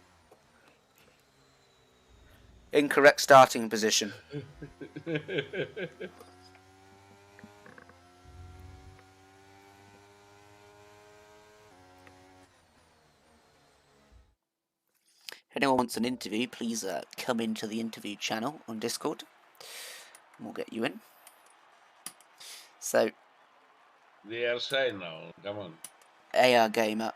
Incorrect starting position. If anyone wants an interview, please come into the interview channel on Discord. And we'll get you in. So,
They are shy now. Come on.
AR Gamer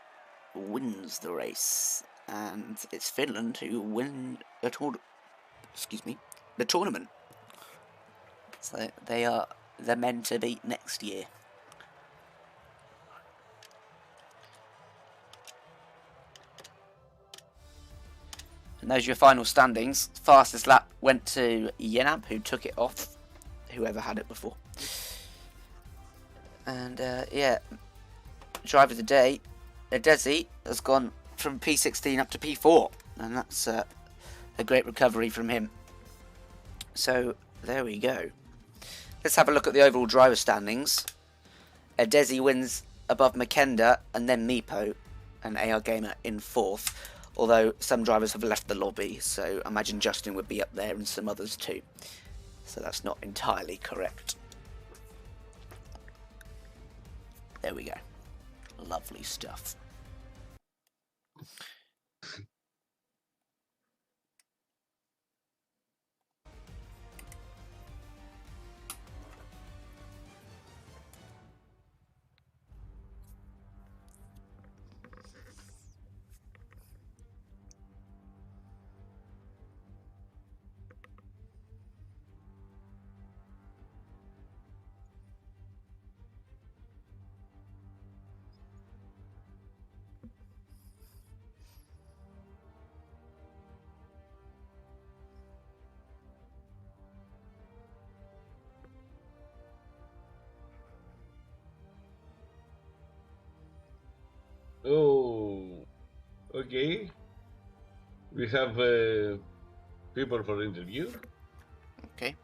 wins the race. And it's Finland who win the tournament. So they are the men to beat next year. And those are your final standings. Fastest lap went to Yenab, who took it off whoever had it before. And yeah, driver of the day, Adesi, has gone from P16 up to P4, and that's a great recovery from him. So there we go. Let's have a look at the overall driver standings. Adesi wins above McKenda, and then Meepo and AR Gamer in 4th. Although some drivers have left the lobby, so I imagine Justin would be up there and some others too. So that's not entirely correct. There we go. Lovely stuff.
Oh, okay. We have people for interview.
Okay.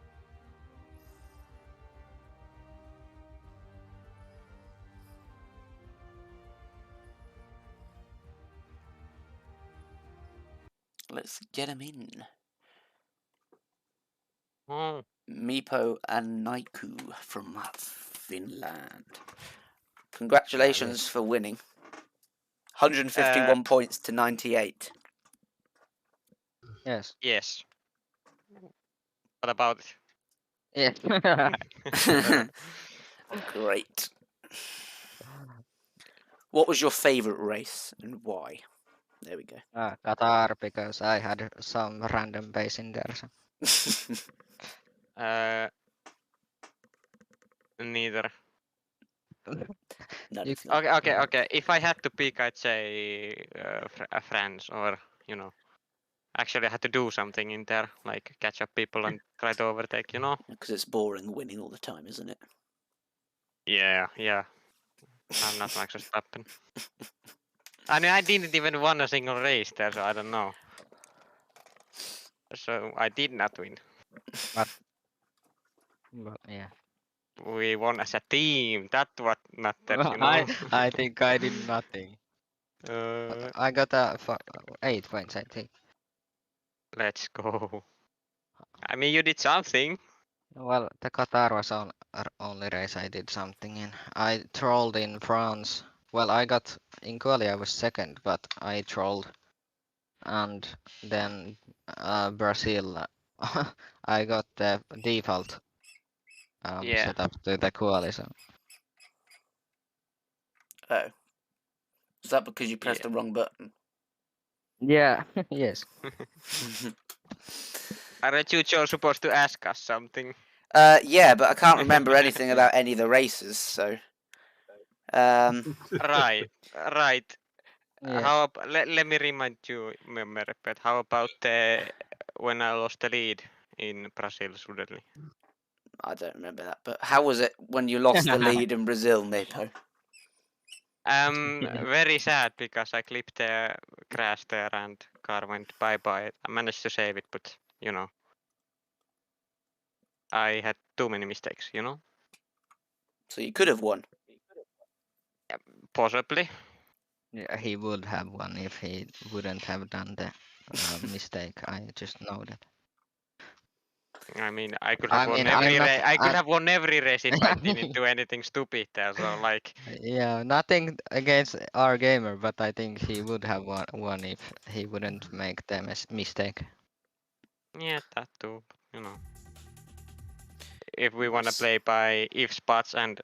Let's get him in. Meepo and Naiku from Finland. Congratulations for winning. 151 points to 98.
Yes.
Yes. What about it?
Yeah.
Great. What was your favourite race and why? There we go.
Qatar, because I had some random base in there. So.
Neither.
None
You
of them.
Okay. If I had to pick, I'd say France, or you know, actually I had to do something in there, like catch up people and try to overtake. You know.
Because it's boring winning all the time, isn't it?
Yeah. I'm not Max Verstappen. I mean, I didn't even win a single race there, so I don't know. So I did not win.
But yeah.
We won as a team. That's what matters, you know.
I think I did nothing. I got 8 points, I think.
Let's go. I mean, you did something.
Well, the Qatar was only race I did something in. I trolled in France. Well, I got in quali I was second, but I trolled, and then Brazil. I got the default
Yeah.
set up to the quali. So
Oh. Is that because you pressed the wrong button?
yeah, yes.
Aren't you supposed to ask us something?
Yeah, but I can't remember anything about any of the races, so.
Right.
Yeah.
How let me remind you, Merpet. How about when I lost the lead in Brazil suddenly?
I don't remember that, but how was it when you lost the lead in Brazil, Nepo?
Very sad because I clipped the crash there and car went bye-bye. I managed to save it, but you know, I had too many mistakes, you know?
So you could have won.
Possibly.
Yeah, he would have won if he wouldn't have done the mistake. I just know that.
I mean, I could have won every race. I could have won every race if I didn't do anything stupid there. So like.
Yeah, nothing against our gamer, but I think he would have won if he wouldn't make the mistake.
Yeah, that too. You know, if we want to play by if spots and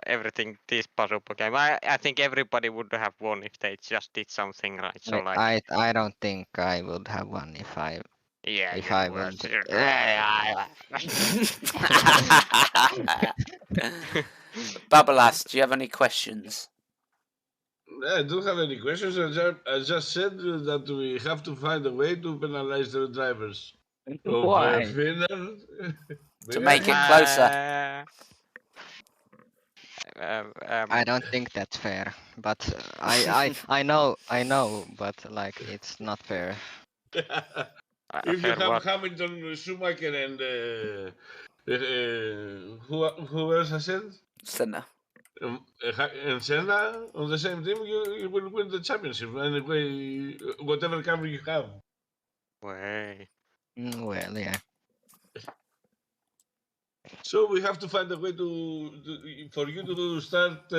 everything, this puzzle game, I think everybody would have won if they just did something right. So like.
I don't think I would have won if I.
Yeah,
if
you
I
would.
Babalas, do you have any questions?
I don't have any questions. I just said that we have to find a way to penalize the drivers of
Why?
Finland.
To make it closer.
I don't think that's fair, but I know, but like it's not fair.
If you have Hamilton, Schumacher, and who else I said?
Senna.
And Senna on the same team, you will win the championship anyway, whatever car you have.
Way.
Well, yeah.
So we have to find a way for you to start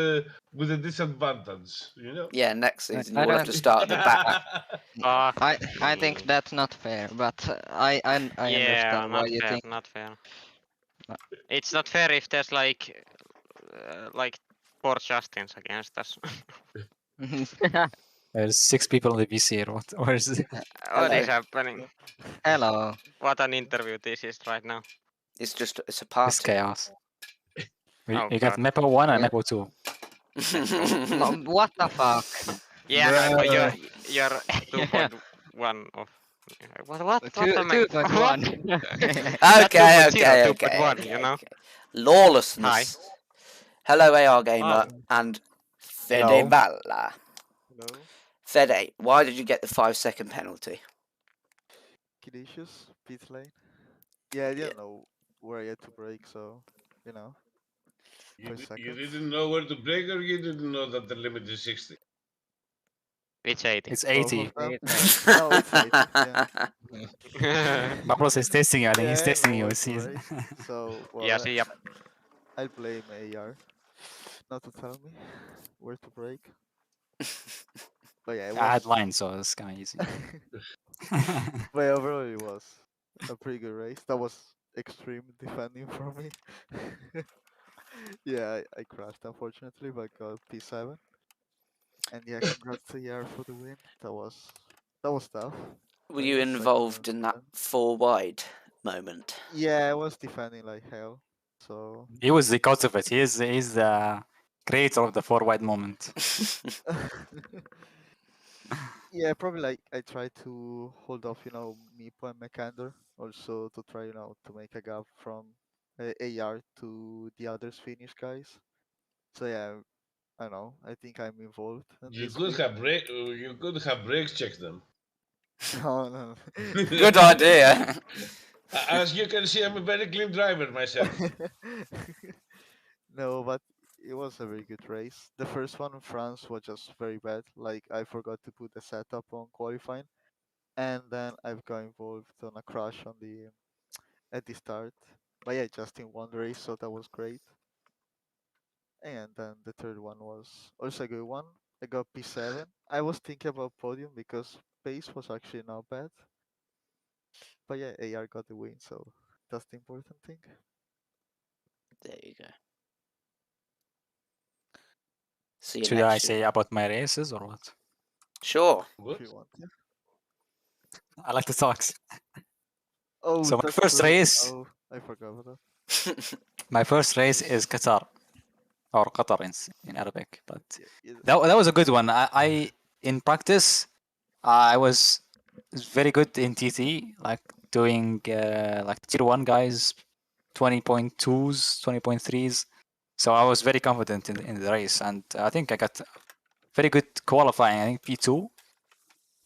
with a disadvantage, you know?
Yeah, next season
I
you'll have to start at the back.
I think that's not fair, but I understand why you think.
Not fair. It's not fair if there's like four Justins against us.
There's 6 people on the PC. What is it?
What is happening?
Hello.
What an interview this is right now.
It's a
It's
party.
chaos. We got
God.
Mepo 1 and Mepo 2.
What the fuck?
Yeah, but you're 2.1 of. What?
2.1.
Okay.
2.1, you know?
Lawlessness.
Hi.
Hello, AR Gamer and Fede Balla.
Hello.
Fede, why did you get the 5-second penalty?
Kinesius, pit lane. Yeah, I didn't know where I had to brake, so you know.
You didn't know where to brake, or you didn't know that the limit is 60?
It's 80.
It's 80.
No, it's 80. Yeah.
Bablos is testing you. I think he's testing
I know
you.
where to brake. So well,
Yeah, see, yep.
I blame AR. not to tell me where to break. But yeah, it
I had
was.
lines, so it's kind of easy.
But overall, it was a pretty good race. That was extreme defending for me. Yeah, I crashed unfortunately, but got P7. And yeah, congrats to Yar for the win. That was tough.
Were
But
you
yeah, second
involved
and
in that
10.
4 wide moment?
Yeah, I was defending like hell. So
He was the cause of it. He's the creator of the 4 wide moment.
yeah, probably like I try to hold off, Meepo and Mekander, also to try, to make a gap from AR to the others Finnish guys. So yeah, I don't know. I think I'm involved in
You
this
could
win.
have brakes checked them.
No, no.
Good idea.
As you can see, I'm a very clean driver myself.
No, but it was a very good race. The first one in France was just very bad. Like I forgot to put the setup on qualifying, and then I've got involved on a crash on the at the start. But yeah, just in one race, so that was great. And then the third one was also a good one. I got P7. I was thinking about podium because pace was actually not bad. But yeah, AR got the win, so that's the important thing.
There you go. See you
Should I
next
say
year.
about my races or what?
Sure.
What?
If you want. Yeah.
I like to talk.
Oh,
So my
that's
first
true.
race,
Oh, I forgot about that.
my first race is Qatar or Qatar in Arabic, but
Yeah,
that was a good one. I in practice I was very good in TT, like doing like tier 1 guys, 20.2s, 20.3s. So I was very confident in the race, and I think I got very good qualifying. I think P2,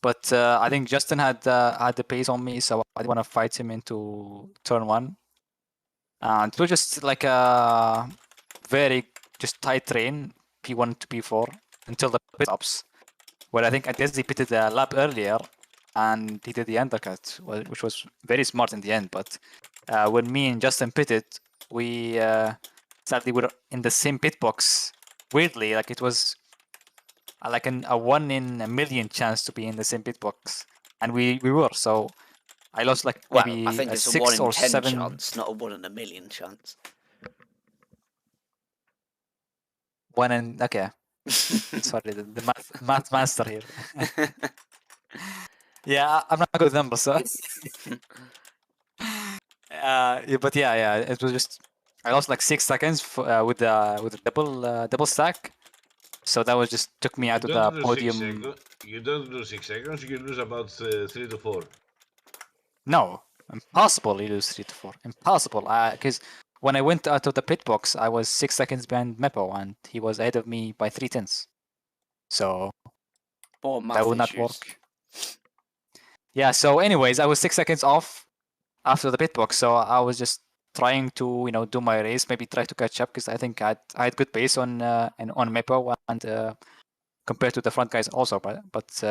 but I think Justin had the pace on me, so I didn't want to fight him into turn 1. And it was just like a very just tight train, P1 to P4 until the pit stops, where I think Adesi pitted a lap earlier and he did the undercut, which was very smart in the end. But when me and Justin pitted, we sadly were in the same pit box. Weirdly, like it was like a 1 in a million chance to be in the same pit box, and we were. So I lost like
Well,
maybe
I think
a
it's a
6
1 in
or
10
7.
chance, not a 1 in a million chance.
1 in okay. Sorry, the math master here. Yeah, I'm not good with numbers, so. Yeah, but yeah, it was just I lost like 6 seconds with the double stack, so that was just took me
You
out of
don't
the
lose 6
podium.
seconds. You don't lose 6 seconds. You lose about 3 to 4.
No, impossible. You lose 3 to 4. Impossible. Because when I went out of the pit box, I was 6 seconds behind Mepo, and he was ahead of me by 3/10. So
More
that
math
would not
issues.
work. Yeah. So, anyways, I was 6 seconds off after the pit box, so I was just trying to do my race, maybe try to catch up because I think I had good pace on Mepo and compared to the front guys also, but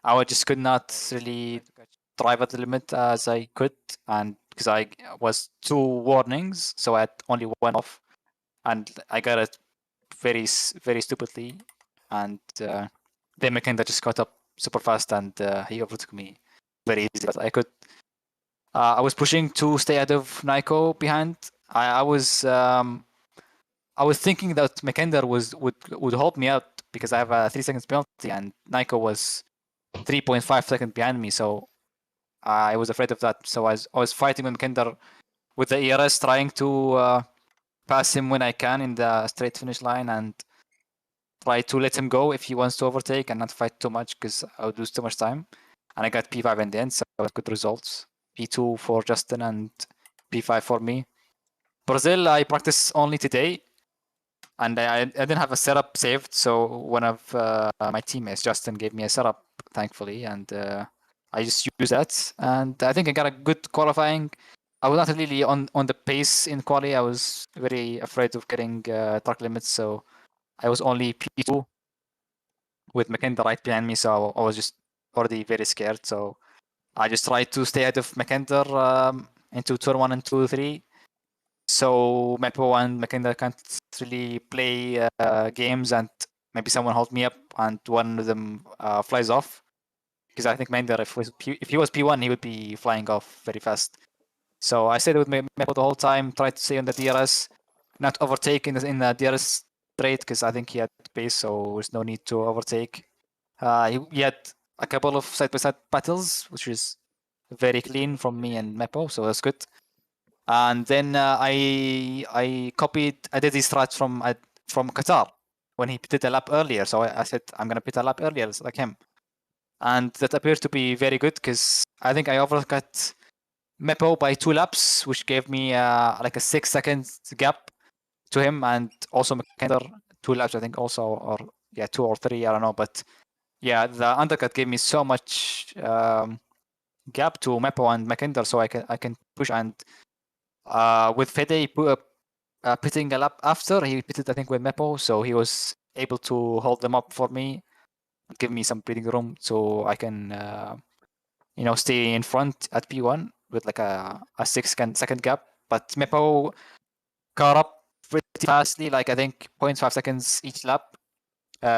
I just could not really drive at the limit as I could, and because I was 2 warnings, so I had only 1 off, and I got it very stupidly, and then McKenna just caught up super fast, and he overtook me very easy. But I was pushing to stay ahead of Nico behind. I was thinking that McKender would hold me out because I have a 3 seconds penalty, and Nico was 3.5 seconds behind me, so I was afraid of that. So I was fighting with McKender with the ERS, trying to pass him when I can in the straight finish line and try to let him go if he wants to overtake and not fight too much because I would lose too much time. And I got P5 in the end, so good results. P2 for Justin and P5 for me. Brazil, I practiced only today, and I didn't have a setup saved, so one of my teammates, Justin, gave me a setup, thankfully, and I just used that, and I think I got a good qualifying. I was not really on the pace in quali. I was very afraid of getting track limits, so I was only P2 with McKenna right behind me, so I was just already very scared. So I just tried to stay ahead of McKenna into turn 1 and 2, 3. so Mepo and Mackinder can't really play games, and maybe someone hold me up and one of them flies off. Because I think Mender, if he was P1, he would be flying off very fast. So I stayed with Mepo the whole time, tried to stay on the DRS, not overtake in the DRS straight, because I think he had pace, so there's no need to overtake. He had a couple of side-by-side battles, which is very clean from me and Mepo, so that's good. And then I did these strats from Qatar when he pitted a lap earlier. So I said I'm gonna pit a lap earlier like him, and that appeared to be very good because I think I overcut Mepo by 2 laps, which gave me like a 6 seconds gap to him, and also Mackinder 2 laps I think also, or yeah 2 or 3, I don't know, but yeah, the undercut gave me so much gap to Mepo and Mackinder, so I can push. And with Fede pitting a lap after, he pitted I think with Mepo, so he was able to hold them up for me, give me some breathing room so I can stay in front at P1 with like a 6 second gap. But Mepo caught up pretty fastly, like I think 0.5 seconds each lap,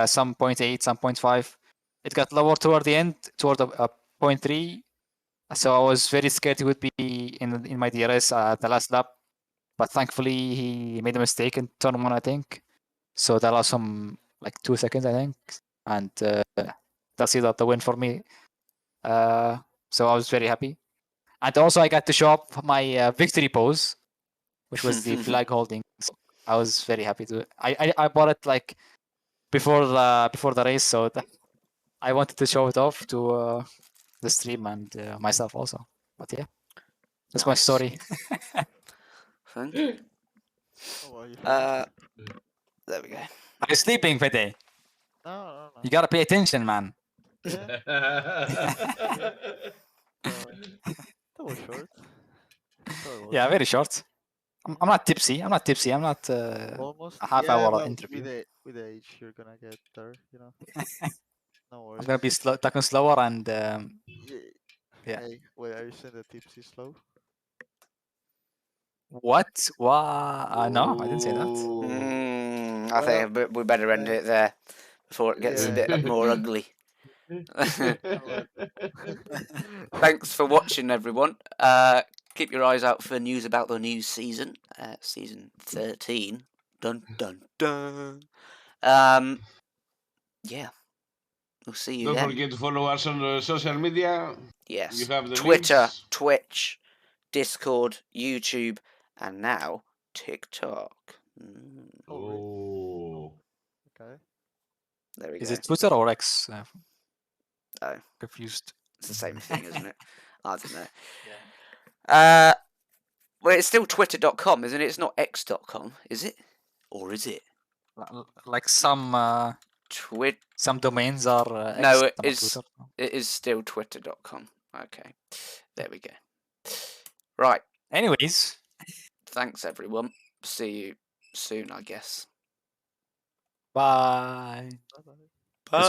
some 0.8, some 0.5. It got lower toward the end, toward 0.3. So I was very scared he would be in my DRS at the last lap. But thankfully, he made a mistake in turn 1, I think. So that lost some like 2 seconds, I think. And that's it, the win for me. So I was very happy. And also, I got to show up my victory pose, which was the flag holding. So I was very happy to. I bought it like before the race, so I wanted to show it off to the stream and myself also. But yeah, that's my
Nice.
story.
Thank you.
Oh, well, you
There we go.
Are you sleeping, Fede?
no.
You gotta pay attention, man.
Yeah, that was short.
Yeah, very short. I'm not tipsy. I'm not
Almost.
a half
Yeah,
hour
but
interview.
with age, you're gonna get there. No
I'm
worries.
gonna be talking slower and
Yeah.
yeah.
Hey, wait, are you saying the tipsy slow?
What? No, I didn't say that.
Ooh.
I think we better end it there before it gets a bit more ugly. Thanks for watching, everyone. Keep your eyes out for news about the new season, season 13. Dun dun dun. Yeah, we'll see you
Don't
then.
forget to follow us on social media.
Yes,
You have the
Twitter,
links.
Twitch, Discord, YouTube, and now TikTok.
Oh.
Okay.
There we
Is
go.
it Twitter or X?
Oh.
Confused.
It's the same thing, isn't it? I don't know.
Yeah.
Well, it's still twitter.com, isn't it? It's not x.com, is it? Or is it?
Like some domains are
no,
X, Twitter.
It is still twitter.com. Okay. There we go. Right.
Anyways.
Thanks, everyone. See you soon, I guess.
Bye.
Bye.
Bye.